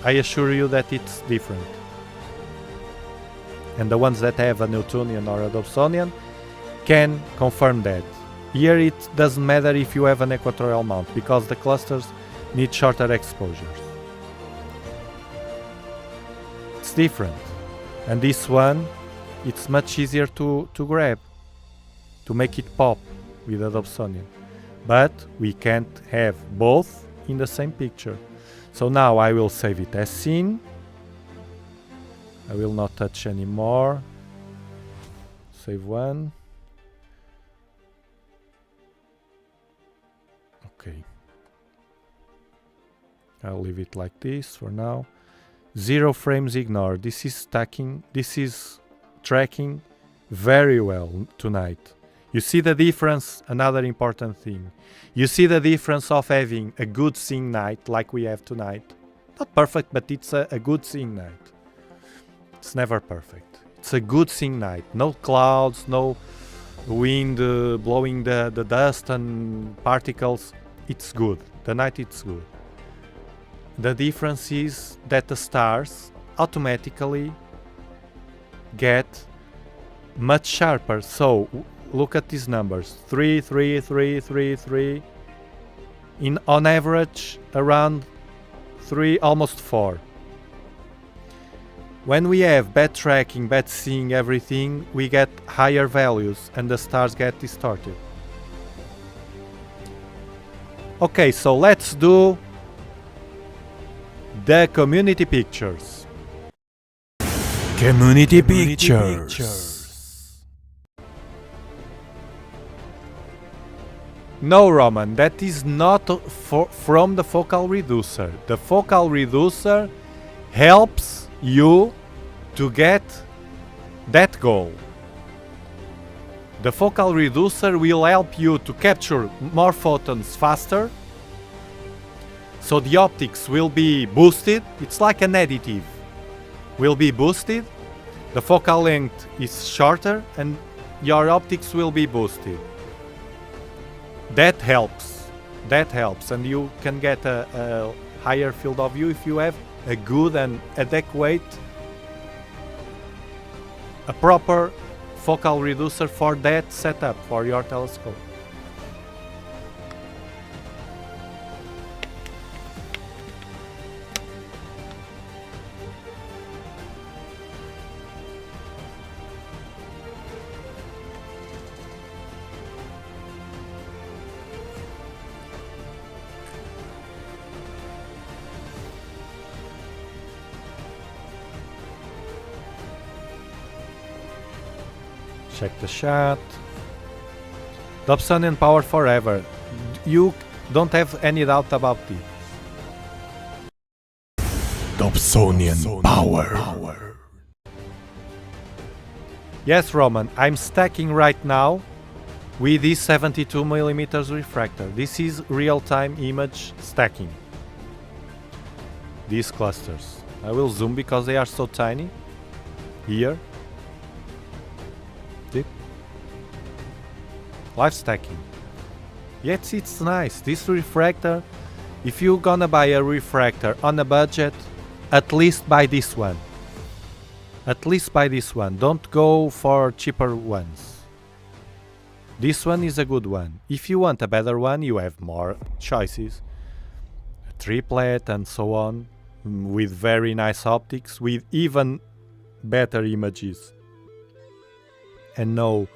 I assure you that it's different. And the ones that have a Newtonian or a Dobsonian can confirm that. Here it doesn't matter if you have an equatorial mount, because the clusters need shorter exposures. It's different. And this one, it's much easier to grab, to make it pop with a Dobsonian. But we can't have both in the same picture. So now I will save it as seen. I will not touch anymore. Save one. Okay. I'll leave it like this for now. 0 frames ignored. This is stacking. This is tracking very well tonight. You see the difference, another important thing. You see the difference of having a good seeing night like we have tonight. Not perfect, but it's a good seeing night. It's never perfect. It's a good seeing night. No clouds, no wind blowing the dust and particles. It's good. The night it's good. The difference is that the stars automatically get much sharper. So look at these numbers, 3, 3, 3, 3, 3. On average, around 3, almost 4. When we have bad tracking, bad seeing everything, we get higher values and the stars get distorted. Okay, so let's do the community pictures. Community pictures. No, Roman, that is not from the focal reducer. The focal reducer helps you to get that goal. The focal reducer will help you to capture more photons faster, so the optics will be boosted. It's like an additive. Will be boosted, the focal length is shorter and your optics will be boosted. That helps. That helps, and you can get a higher field of view if you have a good and adequate, a proper focal reducer for that setup for your telescope. Check the shot. Dobsonian power forever. You don't have any doubt about it. Dobsonian power. Yes, Roman, I'm stacking right now with this 72mm refractor. This is real-time image stacking. These clusters. I will zoom because they are so tiny. Here. See? Live stacking. Yet it's nice. This refractor, if you're gonna buy a refractor on a budget, at least buy this one. At least buy this one. Don't go for cheaper ones. This one is a good one. If you want a better one, you have more choices. A triplet and so on, with very nice optics, with even better images. And no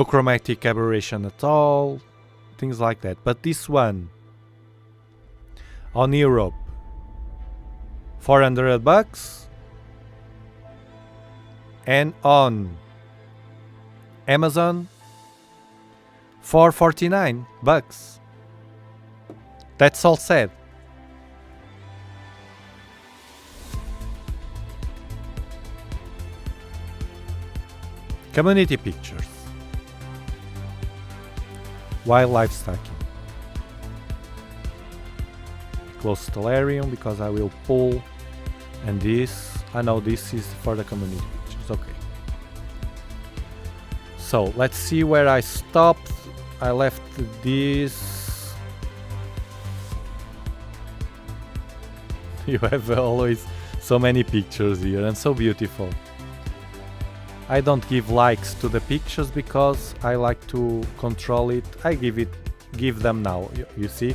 chromatic aberration at all, things like that. But this one, on Europe, $400, and on Amazon, $449. That's all said. Community pictures. Wildlife stacking. Close stellarium because I will pull. And this, I know this is for the community pictures. Okay. So let's see where I stopped. I left this. You have always so many pictures here and so beautiful. I don't give likes to the pictures because I like to control it. I give them now. You see,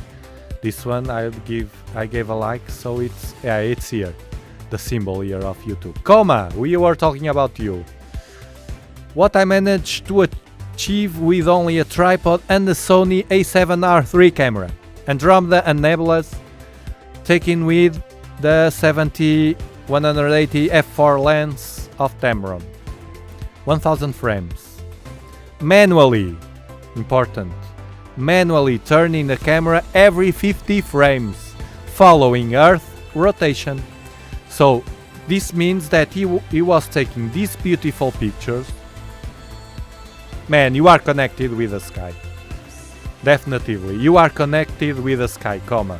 this one I gave a like, so it's here, the symbol here of YouTube. Coma, we were talking about you. What I managed to achieve with only a tripod and the Sony A7R III camera, Andromeda and Nebulas, taken with the 70-180 f4 lens of Tamron. 1000 frames. Manually, important, manually turning the camera every 50 frames, following Earth rotation. So this means that he was taking these beautiful pictures. Man, you are connected with the sky. Definitely, you are connected with the sky, comma.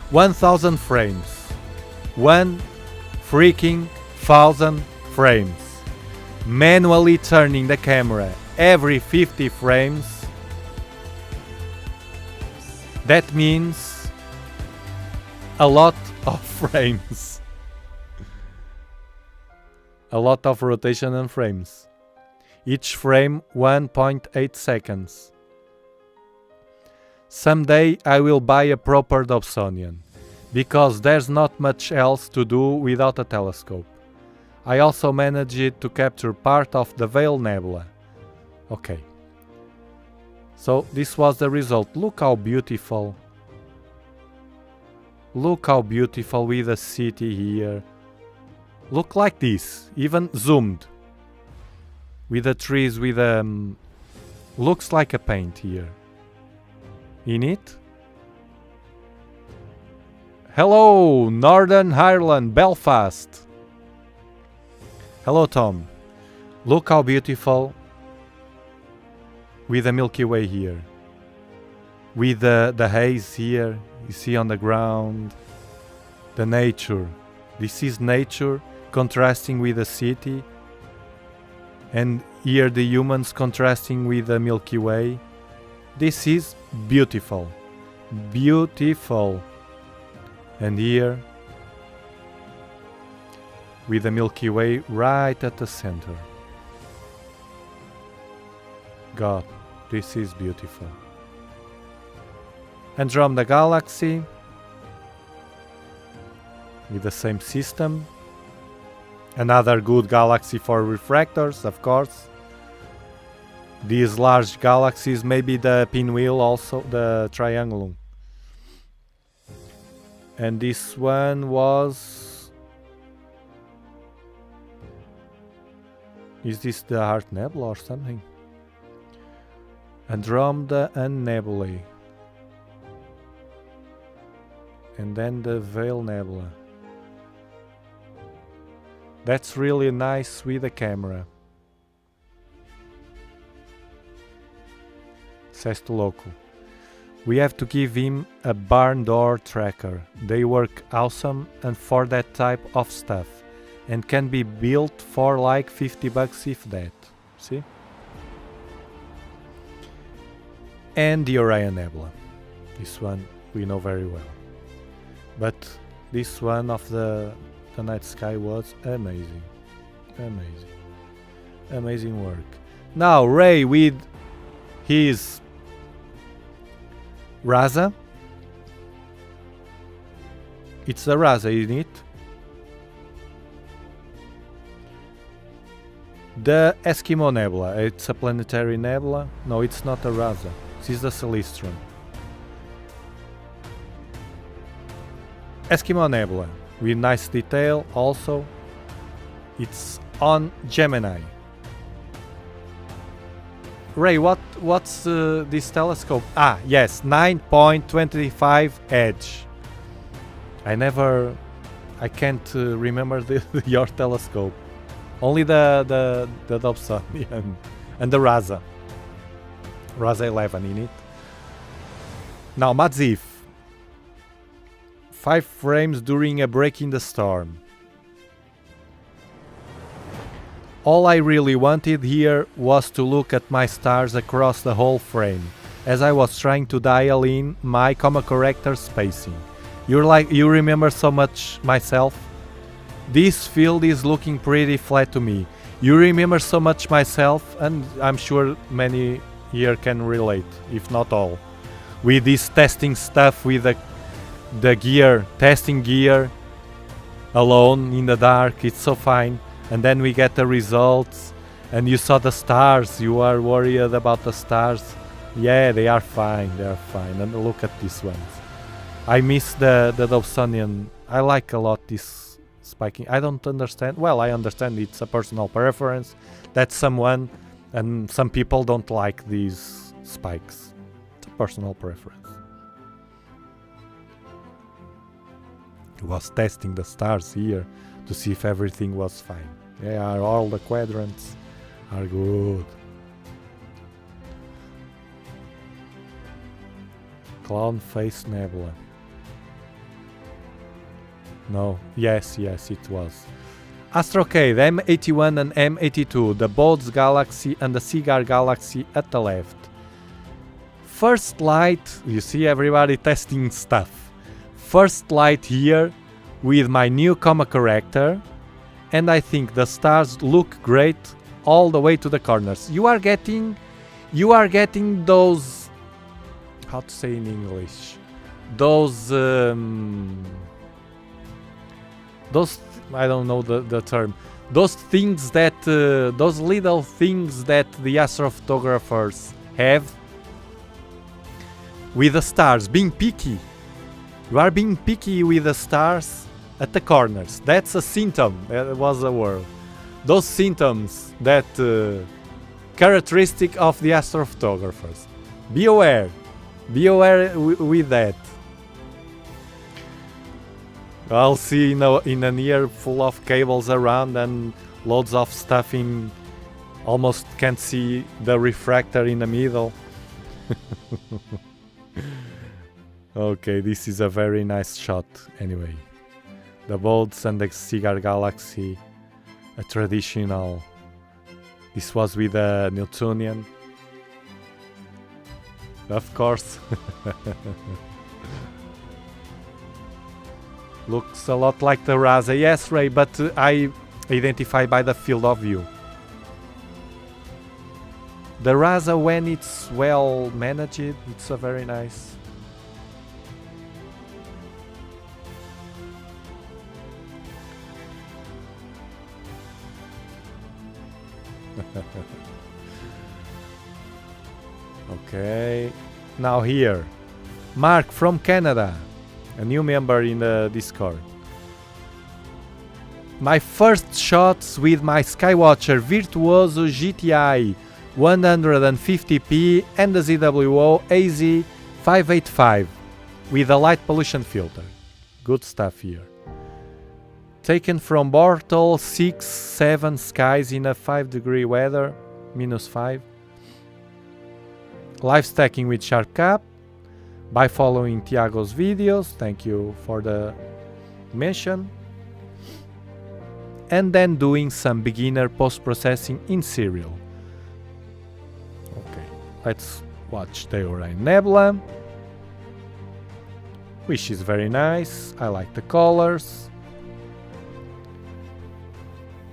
1000 frames. 1 freaking 1000 frames. Manually turning the camera every 50 frames. That means a lot of frames. A lot of rotation and frames. Each frame 1.8 seconds. Someday I will buy a proper Dobsonian, because there's not much else to do without a telescope. I also managed to capture part of the Veil Nebula. Okay. So this was the result. Look how beautiful. Look how beautiful with the city here. Look like this, even zoomed. With the trees, with looks like a paint here. In it. Hello, Northern Ireland, Belfast. Hello, Tom. Look how beautiful with the Milky Way here. With the haze here, you see on the ground. The nature. This is nature contrasting with the city. And here the humans contrasting with the Milky Way. This is beautiful. Beautiful. And here, with the Milky Way right at the center. God, this is beautiful. Andromeda Galaxy, with the same system. Another good galaxy for refractors, of course. These large galaxies, maybe the pinwheel also, the triangulum. And this one was... Is this the Heart Nebula or something? Andromeda and Nebulae. And then the Veil Nebula. That's really nice with the camera. Says to Loco. We have to give him a barn door tracker. They work awesome and for that type of stuff. And can be built for like 50 bucks if that. See? And the Orion Nebula. This one we know very well. But this one of the night sky was amazing. Amazing. Amazing work. Now Ray with his Raza. It's the Raza, isn't it? The Eskimo Nebula. It's a planetary nebula. No, it's not a Raza. This is the Celestron. Eskimo Nebula. With nice detail also. It's on Gemini. Ray, what's this telescope? Ah, yes, 9.25 edge. I can't remember your telescope. Only the Dobsonian and the Raza. Raza 11 in it. Now, Madzif. 5 frames during a break in the storm. All I really wanted here was to look at my stars across the whole frame, as I was trying to dial in my comma corrector spacing. You remember so much myself? This field is looking pretty flat to me. You remember so much myself, and I'm sure many here can relate, if not all. With this testing stuff, with the gear, testing gear, alone in the dark, it's so fine. And then we get the results, and you saw the stars, you are worried about the stars. Yeah, they are fine, and look at these ones. I miss the Dobsonian. I like a lot this spiking. I don't understand, well, I understand it's a personal preference, that someone and some people don't like these spikes. It's a personal preference. I was testing the stars here to see if everything was fine. Yeah, all the quadrants are good. Clown Face Nebula. No, yes, it was. Astrocade, M81 and M82, the Bodes Galaxy and the Cigar Galaxy at the left. First light, you see everybody testing stuff. First light here with my new comma corrector. And I think the stars look great all the way to the corners. You are getting those, how to say in English, those I don't know the term. Those things that those little things that the astrophotographers have with the stars. Being picky. You are being picky with the stars. At the corners. That's a symptom. That was a word. Those symptoms that characteristic of the astrophotographers. Be aware. Be aware with that. I'll see in an year full of cables around and loads of stuff in. Almost can't see the refractor in the middle. Okay, this is a very nice shot anyway. The Bodes and the Cigar Galaxy, a traditional. This was with a Newtonian. Of course. Looks a lot like the Raza. Yes, Ray, but I identify by the field of view. The Raza, when it's well managed, it's a very nice. Okay, now here, Mark from Canada, a new member in the Discord. My first shots with my Skywatcher Virtuoso GTI 150p and the ZWO AZ585 with a light pollution filter. Good stuff here. Taken from Bortle 6-7 skies in a 5-degree weather, -5. Live stacking with Sharp Cap by following Tiago's videos. Thank you for the mention. And then doing some beginner post-processing in serial. Okay, let's watch the Orion Nebula, which is very nice. I like the colors.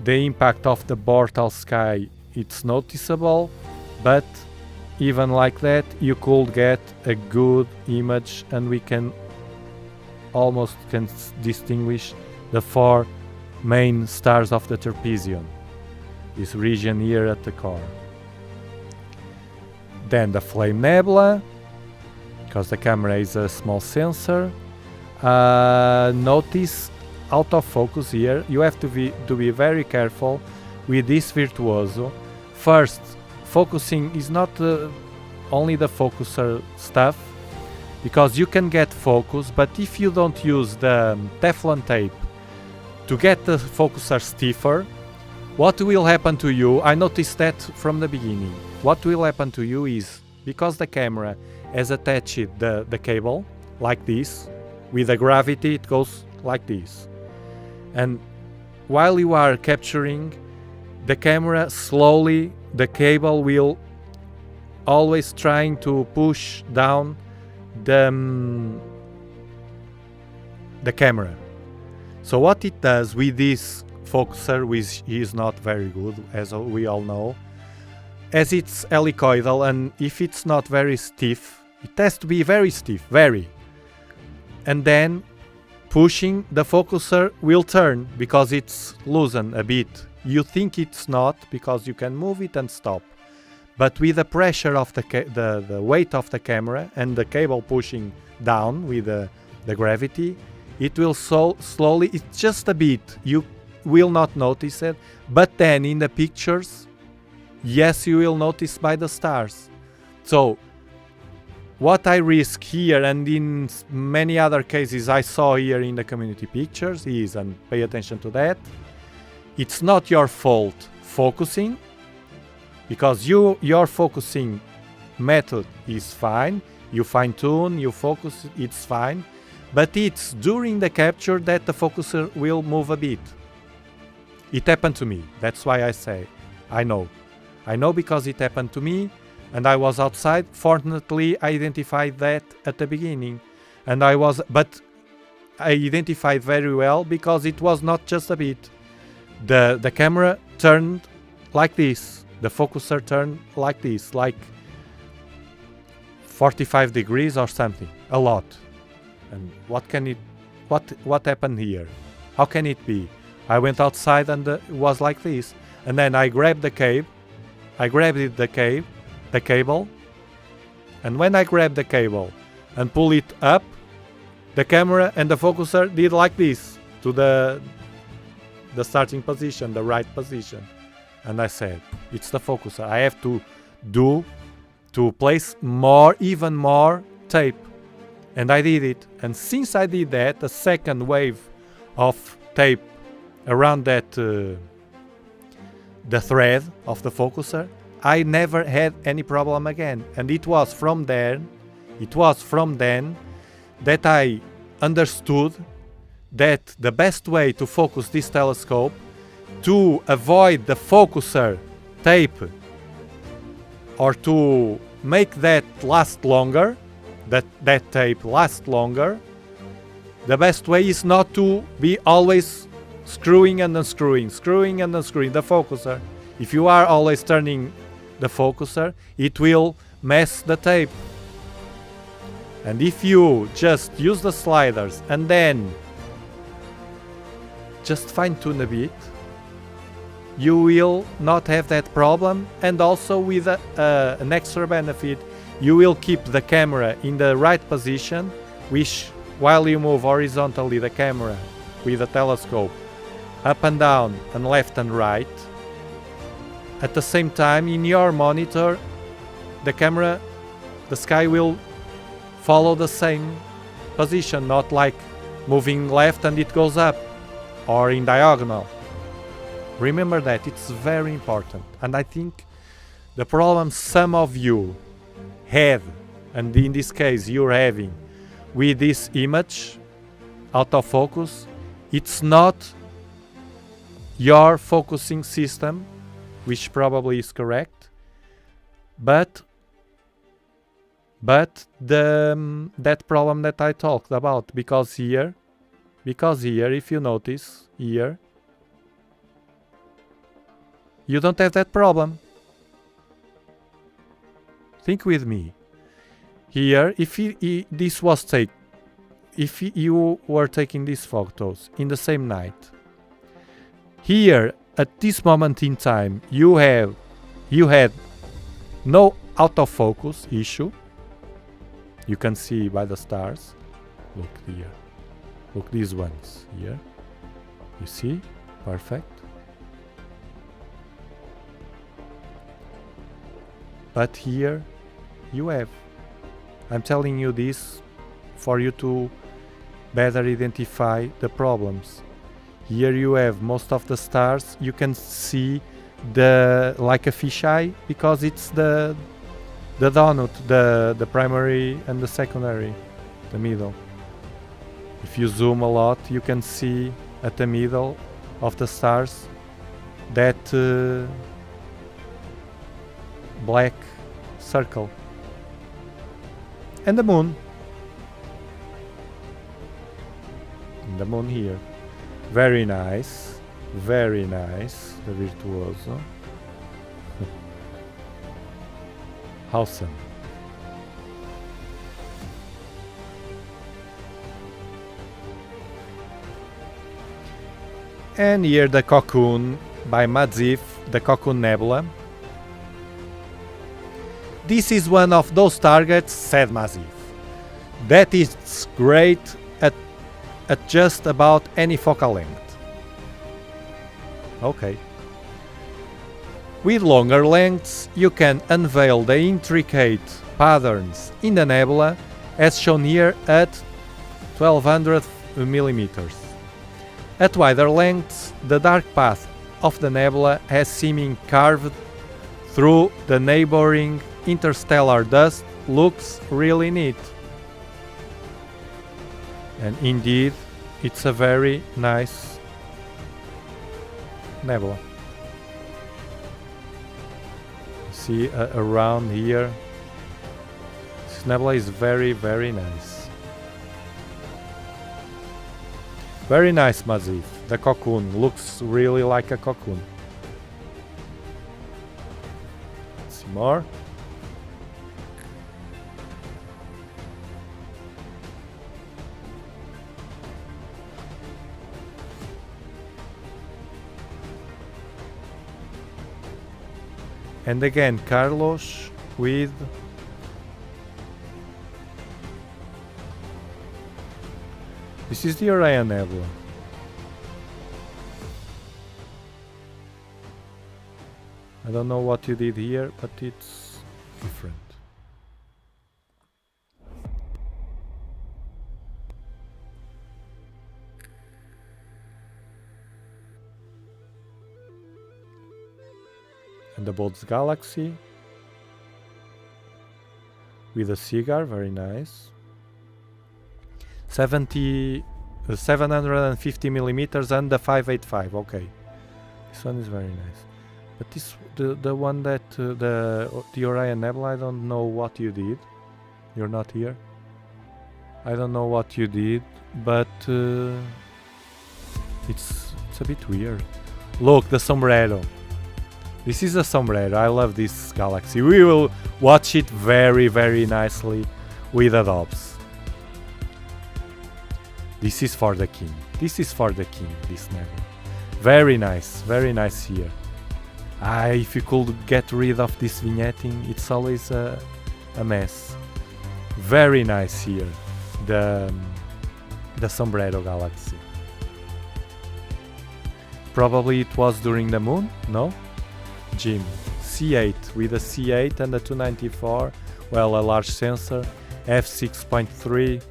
The impact of the Bortle sky, it's noticeable, but even like that you could get a good image, and we can almost distinguish the 4 main stars of the trapezium, this region here at the core. Then the Flame Nebula, because the camera is a small sensor. Notice out of focus here. You have to be very careful with this Virtuoso. First, focusing is not only the focuser stuff, because you can get focus, but if you don't use the Teflon tape to get the focuser stiffer, what will happen to you? I noticed that from the beginning. What will happen to you is, because the camera has attached the cable like this, with the gravity it goes like this. And while you are capturing the camera, slowly the cable will always trying to push down the camera. So what it does with this focuser, which is not very good, as we all know, as it's helicoidal, and if it's not very stiff, it has to be very stiff, very. And then pushing the focuser will turn because it's loosened a bit. You think it's not, because you can move it and stop. But with the pressure of the weight of the camera and the cable pushing down with the gravity, it will slowly, it's just a bit, you will not notice it, but then in the pictures, yes, you will notice by the stars. So what I risk here, and in many other cases I saw here in the community pictures, is, and pay attention to that, it's not your fault focusing, because your focusing method is fine, you fine tune, you focus, it's fine, but it's during the capture that the focuser will move a bit. It happened to me, that's why I say, I know because it happened to me, and I was outside. Fortunately, I identified that at the beginning, but I identified very well because it was not just a bit. The camera turned like this, the focuser turned like this, like 45 degrees or something, a lot. And what happened here? How can it be? I went outside and it was like this, and then I grabbed the cable, and when I grabbed the cable and pull it up, the camera and the focuser did like this to the starting position, the right position. And I said, it's the focuser. I have to place even more tape. And I did it. And since I did that, a second wave of tape around that the thread of the focuser, I never had any problem again. And it was from then that I understood that the best way to focus this telescope, to avoid the focuser tape or to make that last longer, that tape last longer, the best way is not to be always screwing and unscrewing, screwing and unscrewing the focuser. If you are always turning the focuser, it will mess the tape. And if you just use the sliders and then just fine-tune a bit, you will not have that problem. And also with an extra benefit, you will keep the camera in the right position, which while you move horizontally the camera with the telescope up and down and left and right, at the same time in your monitor the camera, the sky will follow the same position, not like moving left and it goes up or in diagonal. Remember that, it's very important. And I think the problem some of you have, and in this case you're having, with this image out of focus, it's not your focusing system, which probably is correct, but that problem that I talked about, because here if you notice here, you don't have that problem. Think with me. Here, if you were taking these photos in the same night, here at this moment in time you had no out of focus issue. You can see by the stars. Look here. Look, these ones here. You see? Perfect. But here you have. I'm telling you this for you to better identify the problems. Here you have most of the stars. You can see like a fisheye, because it's the donut, the primary and the secondary, the middle. If you zoom a lot, you can see at the middle of the stars that black circle. And the moon. And the moon here. Very nice. Very nice. The virtuoso. Awesome. And here the cocoon by Madzif, the Cocoon Nebula. This is one of those targets, said Madzif, that is great at just about any focal length. Okay. With longer lengths, you can unveil the intricate patterns in the nebula, as shown here at 1200 millimeters. At wider lengths, the dark path of the nebula has seeming carved through the neighboring interstellar dust looks really neat. And indeed, it's a very nice nebula. See around here, this nebula is very, very nice. Very nice, Madzif. The cocoon looks really like a cocoon. Let's see more. And again, Carlos with this is the Orion Nebula. I don't know what you did here, but it's different. And the Bolt's Galaxy with a cigar, very nice. 750 millimeters and the 585. Okay, this one is very nice. But this the one that the Orion Nebula, I don't know what you did. You're not here. I don't know what you did, but it's a bit weird. Look, the sombrero. This is a sombrero. I love this galaxy. We will watch it very, very nicely with the Dobs. This is for the king. This is for the king, this nebula. Very nice here. If you could get rid of this vignetting, it's always a mess. Very nice here, the sombrero galaxy. Probably it was during the moon, no? Jim, C8 with a C8 and a 294, well, a large sensor, f6.3,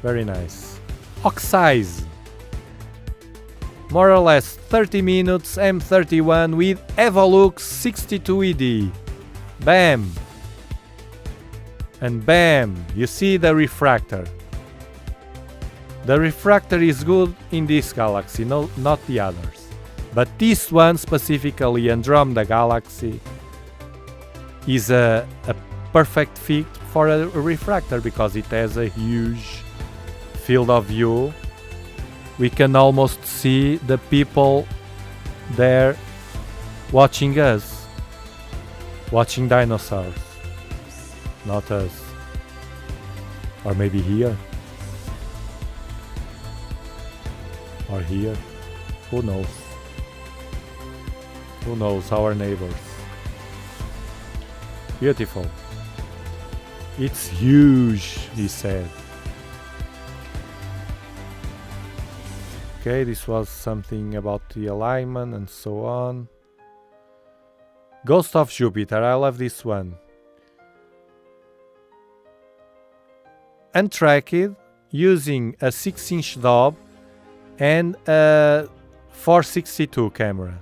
very nice. Oxize, more or less 30 minutes, M31 with Evolux 62 ED, bam, and bam, you see the refractor. The refractor is good in this galaxy, no, not the others. But this one specifically, Andromeda Galaxy, is a perfect fit for a refractor because it has a huge field of view. We can almost see the people there watching us, watching dinosaurs, not us. Or maybe here. Or here. Who knows? Who knows? Our neighbors. Beautiful. It's huge, he said. Okay, this was something about the alignment and so on. Ghost of Jupiter, I love this one. Untracked, using a 6-inch Dob and a 462 camera.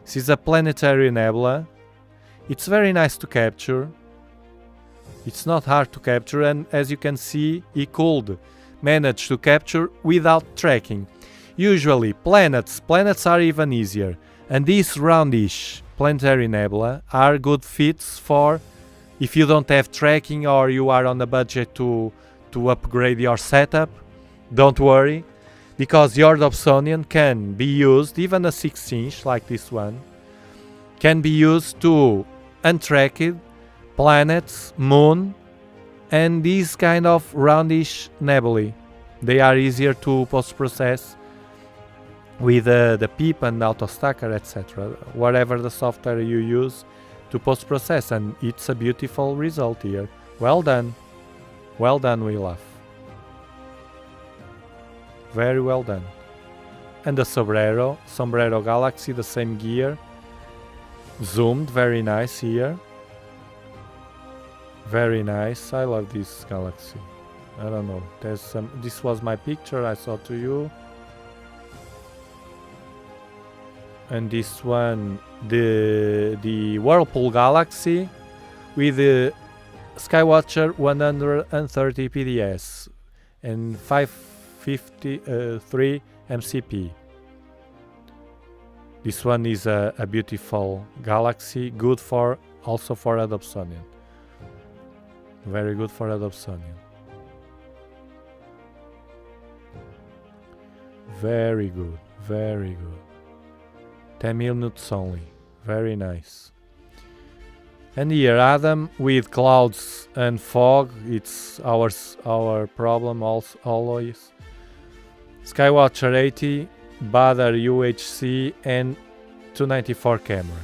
This is a planetary nebula. It's very nice to capture. It's not hard to capture, and as you can see, he could manage to capture without tracking. Usually planets are even easier, and these roundish planetary nebula are good fits for if you don't have tracking or you are on a budget to upgrade your setup. Don't worry, because your Dobsonian can be used, even a 6-inch like this one, can be used to untracked planets, moon, and these kind of roundish nebulae. They are easier to post-process with the PIP and AutoStacker, etc. Whatever the software you use to post-process, and it's a beautiful result here. Well done, we love. Very well done. And the sombrero Galaxy, the same gear, zoomed, very nice here. Very nice. I love this galaxy. I don't know. There's some. This was my picture I saw to you. And this one, the Whirlpool Galaxy with the Skywatcher 130 PDS and 553 MCP. This one is a beautiful galaxy, good for also for a Dobsonian. Very good for a Dobsonian. Very good, very good. 10 minutes only, very nice. And here Adam with clouds and fog, it's our problem also, always. Skywatcher 80, Badr UHC and 294 camera.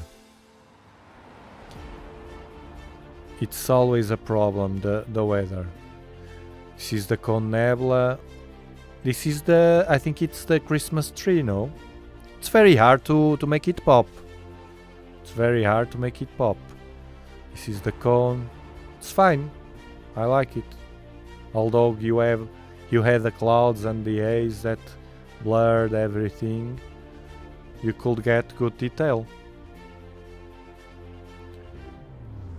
It's always a problem, the weather. This is the Cone Nebula. This is I think it's the Christmas tree, no? It's very hard to make it pop. It's very hard to make it pop. This is the cone. It's fine. I like it. Although you had the clouds and the haze that blurred everything, you could get good detail.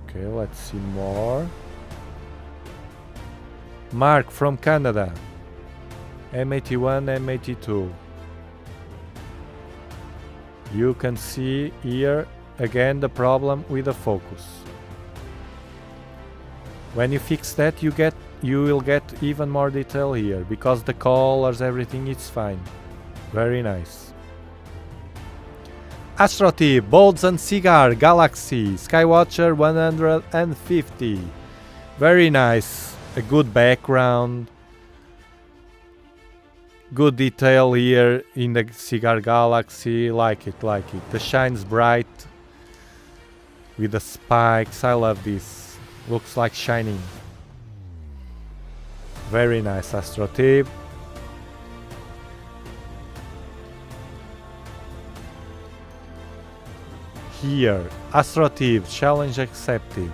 Okay, let's see more. Mark from Canada. M81, M82. You can see here again the problem with the focus. When you fix that, you will get even more detail here, because the colors, everything is fine. Very nice. Astrotip, Bolts and Cigar, Galaxy, Skywatcher 150. Very nice. A good background. Good detail here in the Cigar Galaxy. Like it, like it. The shine's bright with the spikes. I love this. Looks like shining. Very nice Astrotip. Here, Astrotip, challenge accepted.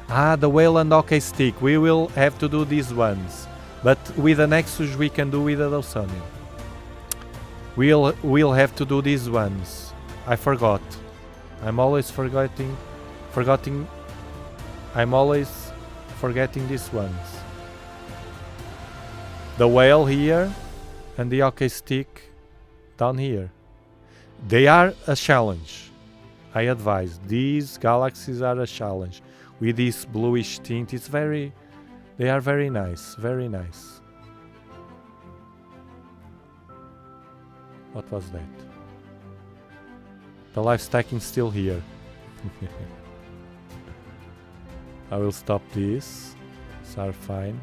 Ah, the whale and hockey stick. We will have to do these ones. But with the Nexus we can do with the Dobsonian. We'll have to do these ones. I forgot. I'm always forgetting these ones. The whale here and the hockey stick down here. They are a challenge. I advise. These galaxies are a challenge. With this bluish tint, they are very nice, very nice. What was that? The life stacking still here. I will stop this. These are fine.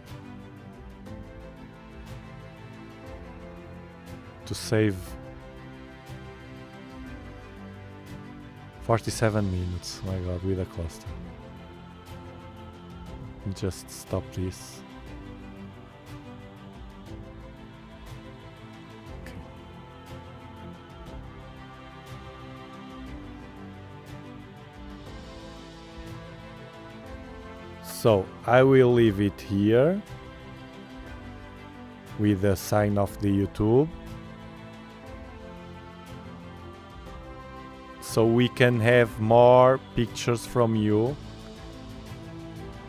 To save 47 minutes. My god, with a cluster. Just stop this. Okay. So I will leave it here with the sign of the YouTube, so we can have more pictures from you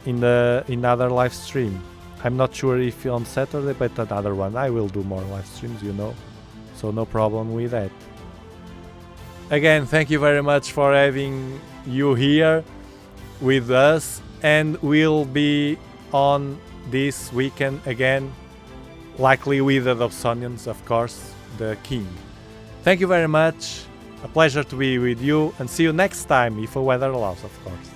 in another live stream. I'm not sure if on Saturday, but another one. I will do more live streams, you know, so no problem with that. Again, thank you very much for having you here with us, and we'll be on this weekend again, likely with the Dobsonians, of course, the king. Thank you very much. A pleasure to be with you, and see you next time, if the weather allows, of course.